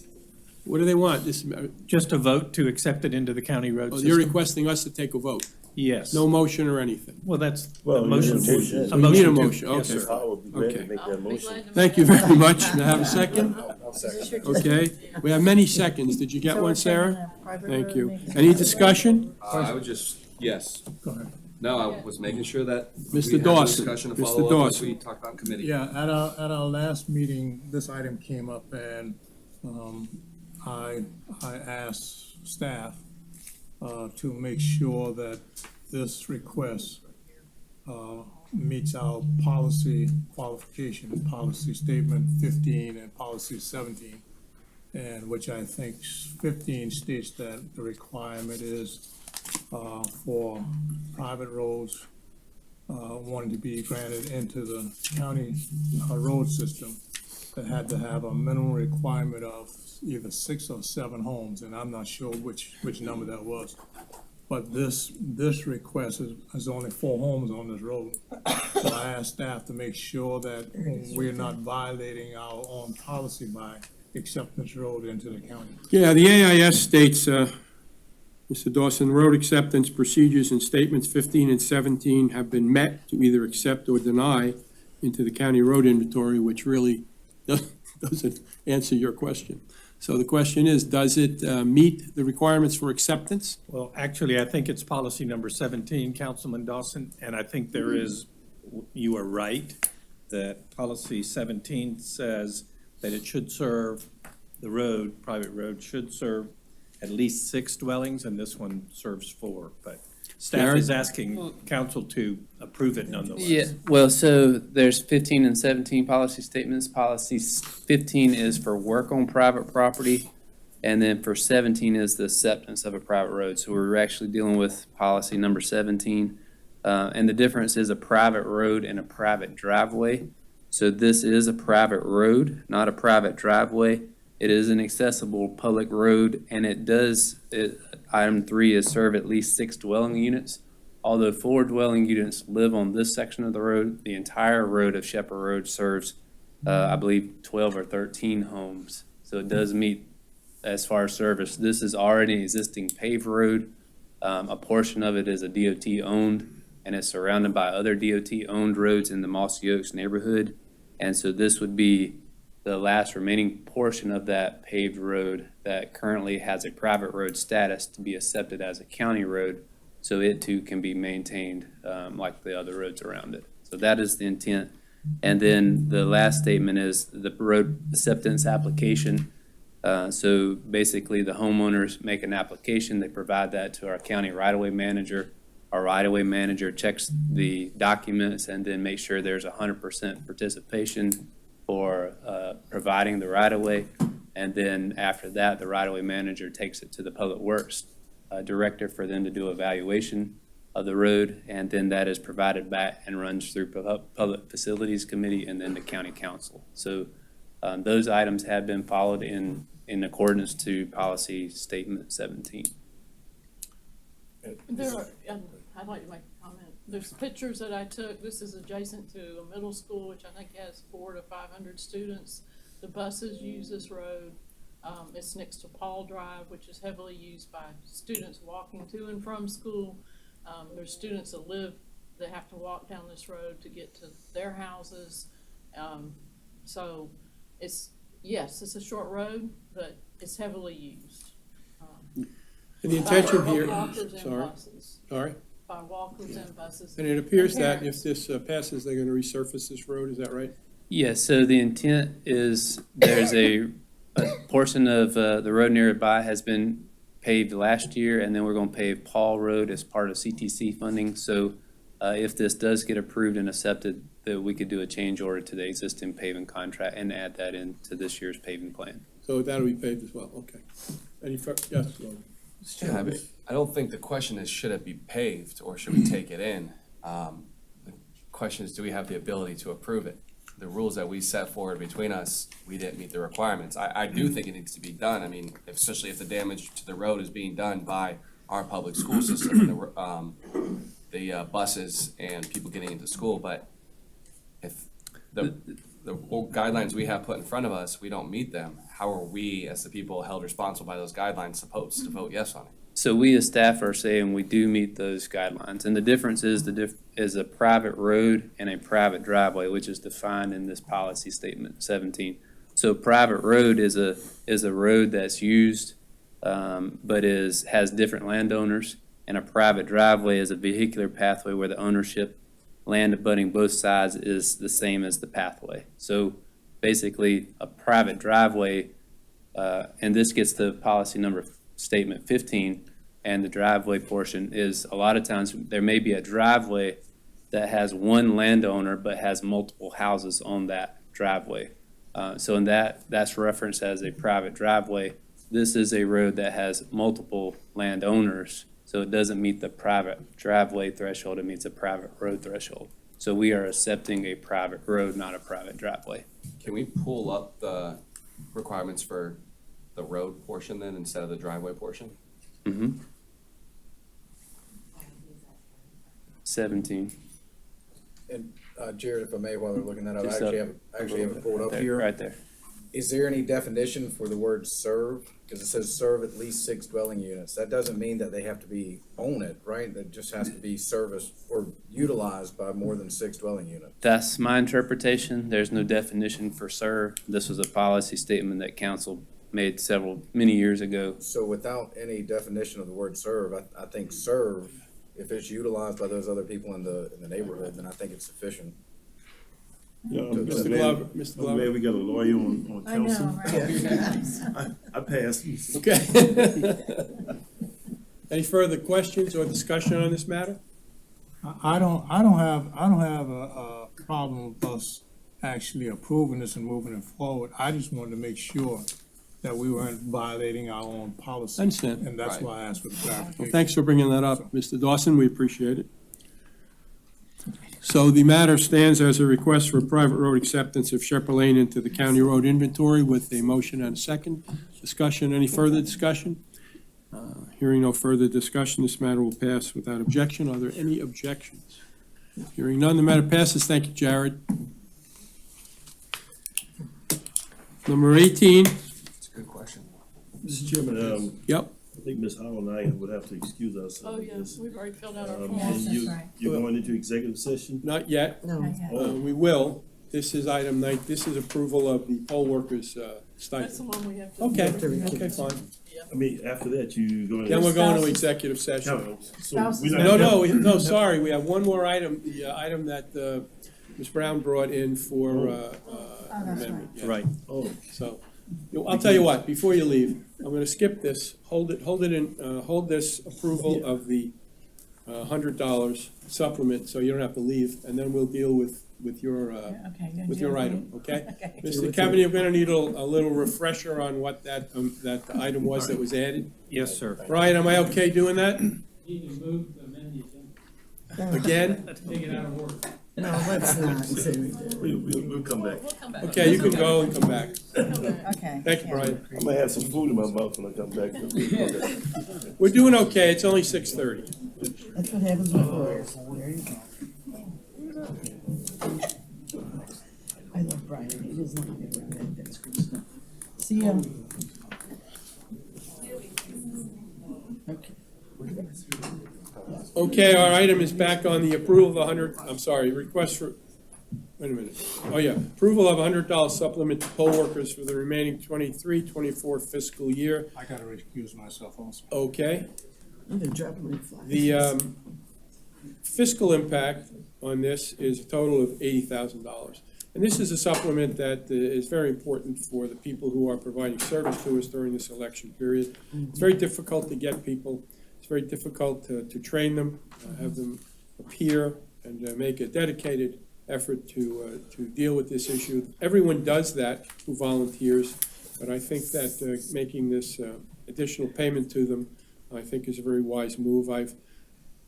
what do they want? This, Just a vote to accept it into the county road oh, system. you're requesting us to take a vote? Yes. No motion or anything? Well, that's, Well, a motion you to. need a motion. So you need a to- motion, yes, okay. sir. I would be glad to Okay. make that motion. Thank you very much. May I have a second? I'll second. Okay, we have many seconds. Did you get one, Sarah? Thank you. Any discussion? I would just, yes. Go ahead. No, I was making sure that we Mr. had a Dawson, discussion to Mr. follow up as Dawson. we talked about in committee. Yeah, at our last meeting, this item came up and, I asked staff, to make sure that this request, meets our policy qualification, policy statement 15 and policy 17. And which I think 15 states that the requirement is, for private roads, wanting to be granted into the county road system, that had to have a minimum requirement of either 6 or 7 homes, and I'm not sure which number that was. But this request is only 4 homes on this road. So I asked staff to make sure that we're not violating our own policy by accepting this road into the county. Yeah, the AIS states, Mr. Dawson, road acceptance procedures and statements 15 and 17 have been met to either accept or deny into the county road inventory, which really doesn't answer your question. So the question is, does it meet the requirements for acceptance? Well, actually, I think it's policy number 17, Councilman Dawson, and I think there is, you are right, that policy 17 says that it should serve, the road, private road, should serve at least 6 dwellings, and this one serves 4. But staff Darren? is asking council to approve it nonetheless. Yeah, well, so there's 15 and 17 policy statements. Policy 15 is for work on private property, and then for 17 is the acceptance of a private road. So we're actually dealing with policy number 17. And the difference is a private road and a private driveway. So this is a private road, not a private driveway. It is an accessible public road, and item 3 is serve at least 6 dwelling units. Although 4 dwelling units live on this section of the road, the entire road of Shepherd Road serves, I believe, 12 or 13 homes. So it does meet as far as service. This is already an existing paved road. A portion of it is a DOT-owned, and it's surrounded by other DOT-owned roads in the Mossy Oaks neighborhood. And so this would be the last remaining portion of that paved road that currently has a private road status to be accepted as a county road, so it too can be maintained like the other roads around it. So that is the intent. And then the last statement is the road acceptance application. So basically the homeowners make an application, they provide that to our county right-of-way manager. Our right-of-way manager checks the documents and then makes sure there's 100% participation for providing the right-of-way. And then after that, the right-of-way manager takes it to the Public Works Director for them to do evaluation of the road. And then that is provided back and runs through Public Facilities Committee and then the County Council. So those items have been followed in accordance to policy statement 17. I'd like to make a comment. There's pictures that I took. This is adjacent to a middle school, which I think has 400 to 500 students. The buses use this road. It's next to Paul Drive, which is heavily used by students walking to and from school. There's students that have to walk down this road to get to their houses. So it's a short road, but it's heavily used. And the intention here, Walkers and sorry, buses. sorry. By walkers and buses. And it appears that parents. if this passes, they're going to resurface this road, is that right? Yes, so the intent is there's a portion of the road nearby has been paved last year, and then we're going to pave Paul Road as part of CTC funding. So if this does get approved and accepted, that we could do a change order to the existing paving contract and add that into this year's paving plan. So that'll be paved as well, okay. Yes, Lauren. Yeah, I don't think the question is, should it be paved or should we take it in? The question is, do we have the ability to approve it? The rules that we set forward between us, we didn't meet the requirements. I do think it needs to be done. I mean, especially if the damage to the road is being done by our public school system, the buses and people getting into school. But if the guidelines we have put in front of us, we don't meet them, how are we, as the people held responsible by those guidelines, supposed to vote yes on it? So we as staff are saying we do meet those guidelines, and the difference is is a private road and a private driveway, which is defined in this policy statement 17. So private road is a road that's used, but has different landowners, and a private driveway is a vehicular pathway where the ownership, land abutting both sides, is the same as the pathway. So basically, a private driveway, and this gets to policy number statement 15, and the driveway portion is, a lot of times, there may be a driveway that has one landowner but has multiple houses on that driveway. So in that's referenced as a private driveway. This is a road that has multiple landowners, so it doesn't meet the private driveway threshold, it meets a private road threshold. So we are accepting a private road, not a private driveway. Can we pull up the requirements for the road portion then instead of the driveway portion? 17. And Jared, if I may, while they're looking that up, I Just actually up have it pulled up there, here. right there. Is there any definition for the word serve? Because it says serve at least 6 dwelling units. That doesn't mean that they have to be own it, right? That just has to be serviced or utilized by more than 6 dwelling units. That's my interpretation. There's no definition for serve. This was a policy statement that council made many years ago. So without any definition of the word serve, I think serve, if it's utilized by those other people in the neighborhood, then I think it's sufficient. Yeah, Mr. man, Glover, Mr. I'm Glover. glad we got a lawyer on I know, council. right? I passed. Okay. Any further questions or discussion on this matter? I don't have a problem with us actually approving this and moving it forward. I just wanted to make sure that we weren't violating our own policy. I understand. And that's Right. why I asked for the clarification. Well, thanks for bringing that up, Mr. Dawson, we appreciate it. So the matter stands as a request for private road acceptance of Shepherd Lane into the county road inventory with a motion and a second. Discussion, any further discussion? Hearing no further discussion, this matter will pass without objection. Are there any objections? Hearing none, the matter passes. Thank you, Jared. Number 18. That's a good question. Mr. Chairman, Yep. I think Ms. Howell and I would have to excuse ourselves. Oh, yes, we've already filled out our And forms. you're going into executive session? Not yet. No. We will. This is item 9. This is approval of the poll workers stipend. That's the one we have to. Okay, fine. I mean, after that, you going to? Then we're going to executive session. No, so we're not- No, sorry, we have one more item, the item that Ms. Brown brought in for amendment. Yeah. Right. Oh, So, I'll tell you what, before you leave, I'm gonna skip this, hold this approval of the $100 supplement, so you don't have to leave, and then we'll deal with your item, okay? Mr. Kevin, you're gonna need a little refresher on what that item was that was added. Yes, sir. Brian, am I okay doing that? Again? No, let's not say we do. we'll come back. Okay, you can go and come back. Okay. Thank you, Brian. I'm gonna have some food in my mouth when I come back. We're doing okay, it's only 6:30. That's what happens with lawyers. There you go. I love Brian. He doesn't like me around that. That's good stuff. See ya. Okay. Okay, our item is back on the approval of request for, wait a minute. Oh, yeah, approval of $100 supplement to poll workers for the remaining 23-24 fiscal year. I gotta recuse myself also. Okay. Oh, they're dropping like flies. The fiscal impact on this is a total of $80,000. And this is a supplement that is very important for the people who are providing service to us during this election period. It's very difficult to get people. It's very difficult to train them, have them appear, and make a dedicated effort to deal with this issue. Everyone does that who volunteers, but I think that making this additional payment to them, I think, is a very wise move. I've,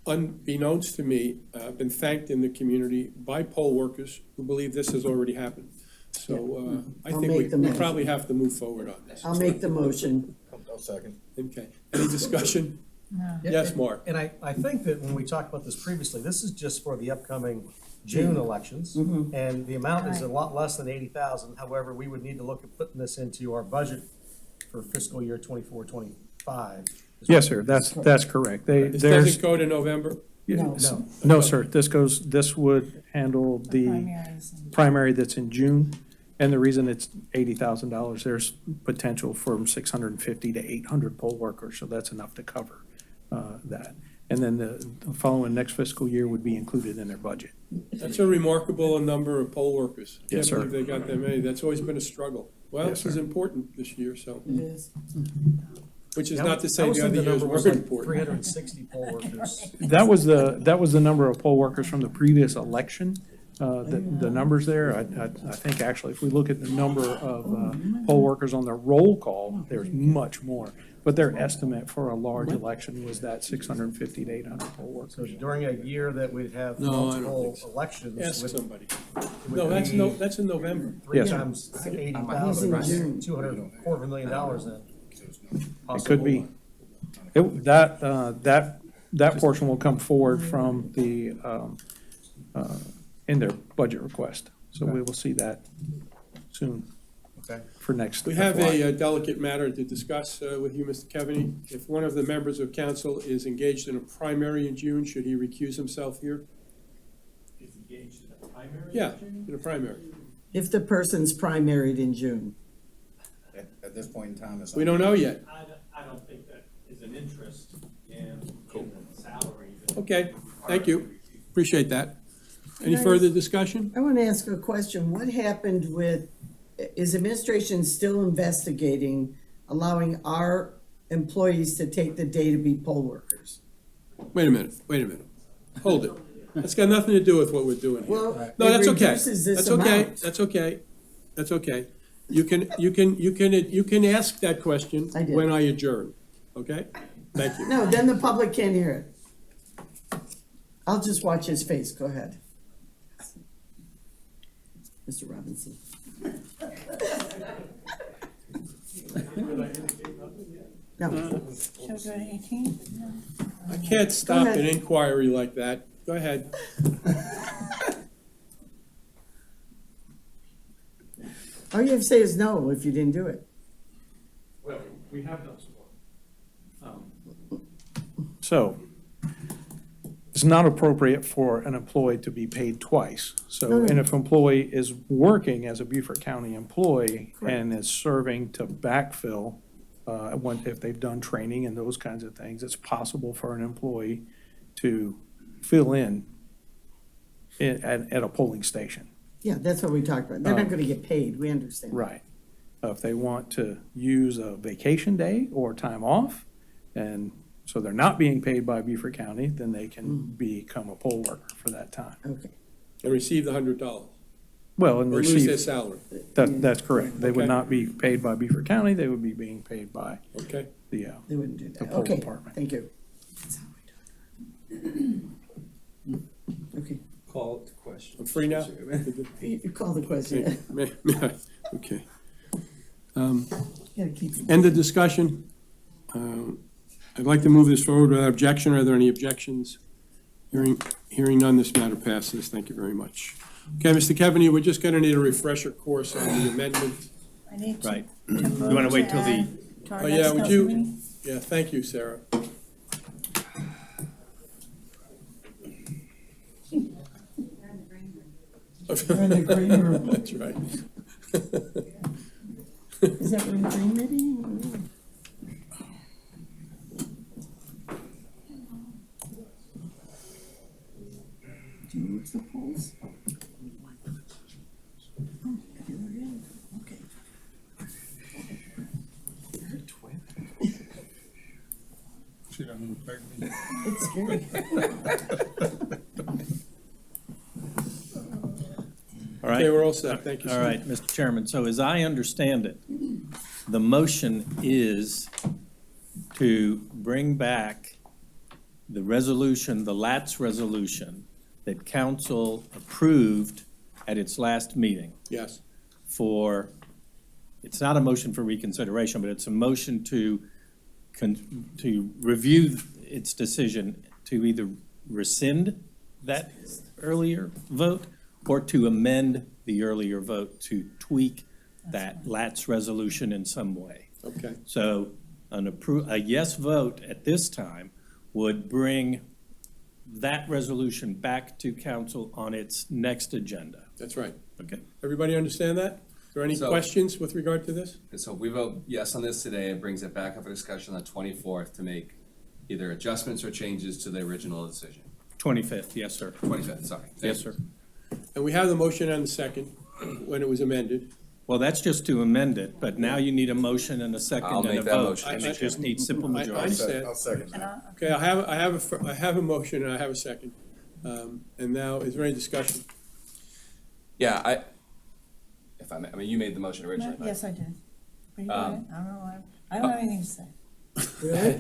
unbeknownst to me, been thanked in the community by poll workers who believe this has already happened. So I I'll think make the we motion. probably have to move forward on this. I'll make the motion. I'll second. Okay, any discussion? No. Yes, Mark? And I think that when we talked about this previously, this is just for the upcoming June elections. And the amount is a lot less than 80,000. However, we would need to look at putting this into our budget for fiscal year 24-25 to Yes, sir, that's correct. This There's, doesn't go to November? no, sir, this would handle the primary that's in June. And the reason it's $80,000, there's potential from 650 to 800 poll workers, so that's enough to cover that. And then the following next fiscal year would be included in their budget. That's a remarkable number of poll workers. Yes, sir. Can't believe they got that many. That's always been a struggle. Well, Yes, this is sir. important this year, so, It is. which is not to say the other years weren't important. 360 poll workers. That was the number of poll workers from the previous election. The numbers there, I think actually, if we look at the number of poll workers on the roll call, there's much more. But their estimate for a large election was that 650 to 800 poll workers. So during a year that we'd have No, I don't multiple think so. elections. Ask with- somebody. would No, be that's in November. Three Yes, sir. times He's in 80,000, June. 200, $250,000 then. It could be. That portion will come forward from the, in their budget request. So we will see that soon Okay. for next. We have FY. a delicate matter to discuss with you, Mr. Keaveney. If one of the members of council is engaged in a primary in June, should he recuse himself here? Is engaged in a primary? Yeah, in a primary. If the person's primaried in June. At this point in time, it's. We don't know yet. I don't think that is an interest in the salary. Okay, thank you. Appreciate that. Any further discussion? I want to ask a question. What happened with, is administration still investigating allowing our employees to take the day to be poll workers? Wait a minute. Hold it. That's got nothing to do with what we're doing here. Well, No, it that's okay. reduces this That's okay. amount. That's okay. You can ask that question I did. when I adjourn, okay? Thank you. No, then the public can't hear it. I'll just watch his face. Go ahead. Mr. Robinson. No. Shall we go to 18? I can't stop ahead. an inquiry like that. Go ahead. All you have to say is no if you didn't do it. Well, we have those. So, it's not appropriate for an employee to be paid twice. So, and if employee is working as a Beaufort County employee and is serving to backfill, if they've done training and those kinds of things, it's possible for an employee to fill in at a polling station. Yeah, that's what we talked about. They're not gonna get paid. We understand. Right. If they want to use a vacation day or time off, and so they're not being paid by Beaufort County, then they can become a poll worker for that time. Okay. And receive the $100. Well, and Or lose their receive, salary, that's correct. They would Okay. not be paid by Beaufort County, they would be being paid by okay? the, They wouldn't do the that. poll Okay, department. thank you. Okay, Call it the question. I'm free now? you call the question. Okay. Gotta keep it. End of discussion. I'd like to move this forward without objection. Are there any objections? Hearing none, this matter passes. Thank you very much. Okay, Mr. Keaveney, we're just gonna need a refresher course on the amendment. I need to. Right. to You move wanna wait to till the- add to our Oh, next yeah, would council you? meeting. Yeah, thank you, Sarah. We're in the green room. That's right. Is that room green maybe? Do you move the polls? Okay. She doesn't affect me. It's scary. All right. Okay, we're all set. Thank you, All sir. right, Mr. Chairman, so as I understand it, the motion is to bring back the resolution, the LATS resolution that council approved at its last meeting Yes. for, it's not a motion for reconsideration, but it's a motion to review its decision to either rescind that earlier vote or to amend the earlier vote to tweak that LATS resolution in some way. Okay. So a yes vote at this time would bring that resolution back to council on its next agenda. That's right. Okay. Everybody understand that? Are there any So- questions with regard to this? And so if we vote yes on this today, it brings it back up for discussion on the 24th to make either adjustments or changes to the original decision. 25th, yes, sir. 25th, sorry. Yes, sir. And we have the motion and the second when it was amended. Well, that's just to amend it, but now you need a motion and a I'll second and make a that vote. motion. And it just needs simple I majority. understand. I'll second that. Okay, I have a motion and I have a second. And now, is there any discussion? Yeah, if I may, I mean, you made the motion originally. but- Yes, I did. But you Um, got it. I don't know why. I don't have anything to say.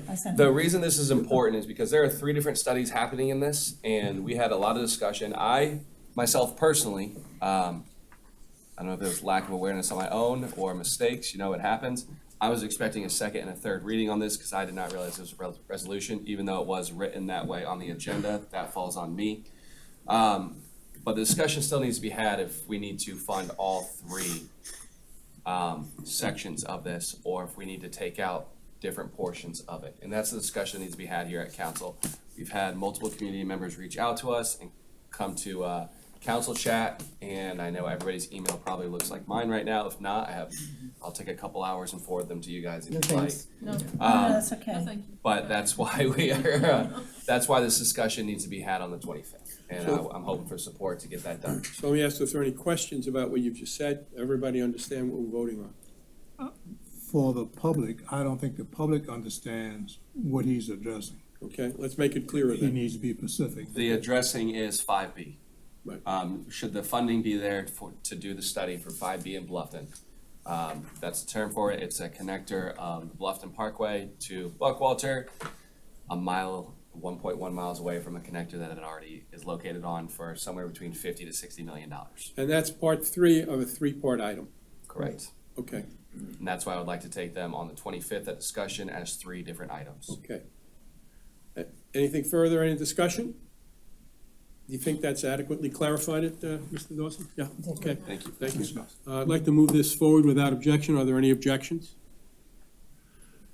I sent The it. reason this is important is because there are 3 different studies happening in this, and we had a lot of discussion. I, myself personally, I don't know if it was lack of awareness on my own or mistakes, it happens. I was expecting a second and a third reading on this because I did not realize it was a resolution, even though it was written that way on the agenda. That falls on me. But the discussion still needs to be had if we need to fund all 3 sections of this, or if we need to take out different portions of it. And that's the discussion that needs to be had here at council. We've had multiple community members reach out to us and come to council chat, and I know everybody's email probably looks like mine right now. If not, I'll take a couple hours and forward them to you guys if No, you'd like. thanks. No, That's okay. no, thank you. But that's why we are, that's why this discussion needs to be had on the 25th. And I'm hoping for support to get that done. So let me ask if there are any questions about what you've just said. Everybody understand what we're voting on? For the public, I don't think the public understands what he's addressing. Okay, let's make it clearer He then. needs to be specific. The addressing is 5B. Right. Should the funding be there to do the study for 5B in Bluffton? That's the term for it. It's a connector of the Bluffton Parkway to Buckwalter, 1.1 miles away from a connector that it already is located on for somewhere between $50 to $60 million. And that's part 3 of a 3-part item. Correct. Okay, And that's why I would like to take them on the 25th at discussion as 3 different items. okay. Anything further, any discussion? Do you think that's adequately clarified it, Mr. Dawson? Yeah, okay. Thank you. Thank you. I'd like to move this forward without objection. Are there any objections?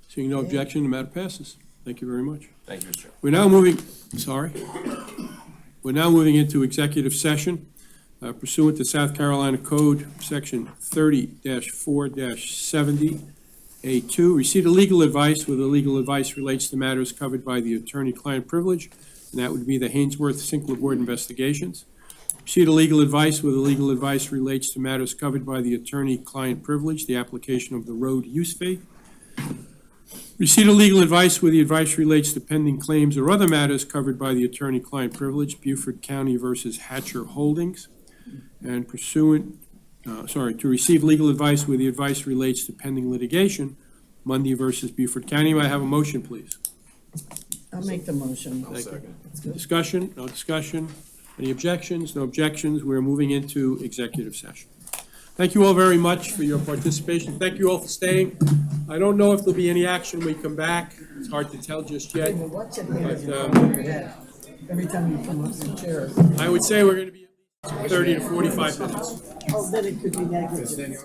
Seeing no objection, the matter passes. Thank you very much. Thank you, Mr. Chair. We're now moving into executive session pursuant to South Carolina Code, Section 30-4-70A2. Receipt of legal advice where the legal advice relates to matters covered by the attorney-client privilege, and that would be the Hainsworth-Sinkler Board investigations. Receipt of legal advice where the legal advice relates to matters covered by the attorney-client privilege, the application of the road use fee. Receipt of legal advice where the advice relates to pending claims or other matters covered by the attorney-client privilege, Beaufort County versus Hatcher Holdings. And to receive legal advice where the advice relates to pending litigation, Mundy versus Beaufort County. May I have a motion, please? I'll make the motion. Thank you. Discussion? No discussion? Any objections? No objections. We're moving into executive session. Thank you all very much for your participation. Thank you all for staying. I don't know if there'll be any action when we come back. It's hard to tell just yet. Watch it But, every time you come up in the chair. I would say we're going to be at least 30 to 45 minutes. Oh, then it could be negligent.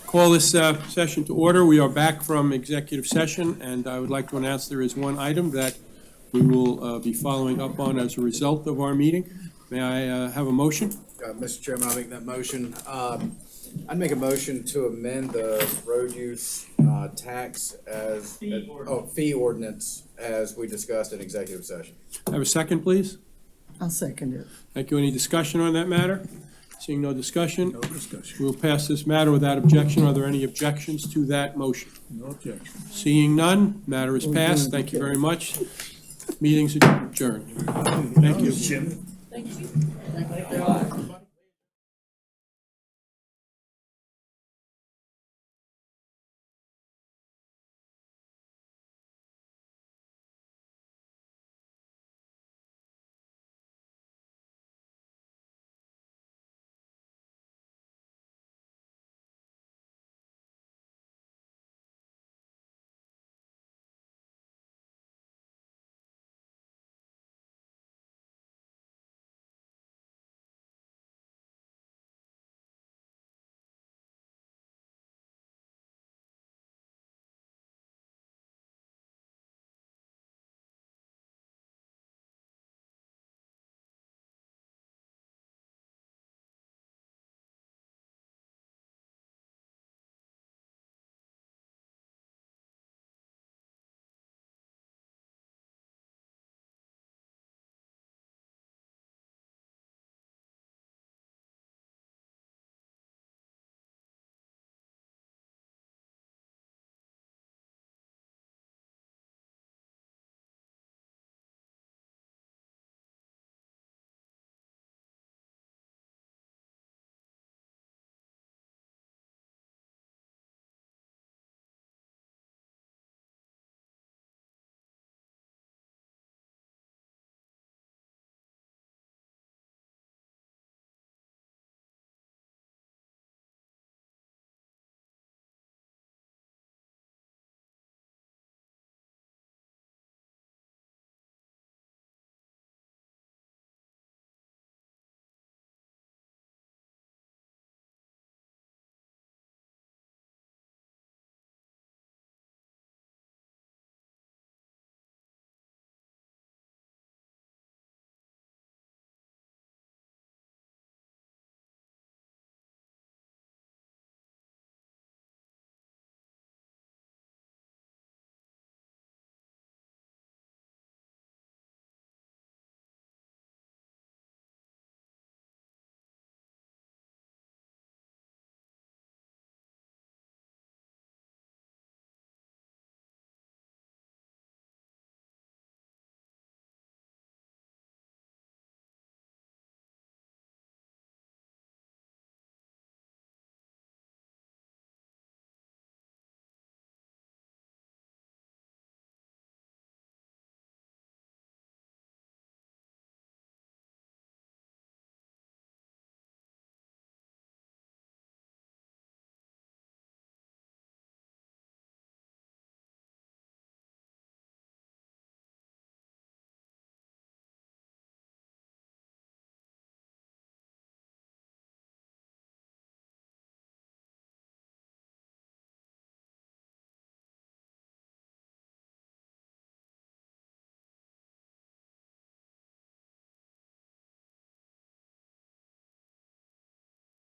Call this session to order. We are back from executive session, and I would like to announce there is one item that we will be following up on as a result of our meeting. May I have a motion? Mr. Chairman, I'll make that motion. I'd make a motion to amend the road use tax as, fee ordinance as we discussed in executive session. Have a second, please? I'll second it. Thank you. Any discussion on that matter? Seeing no discussion, No discussion. we'll pass this matter without objection. Are there any objections to that motion? No objection. Seeing none, matter is passed. Thank you very much. Meeting's adjourned. Thank you. Jim. Thank you.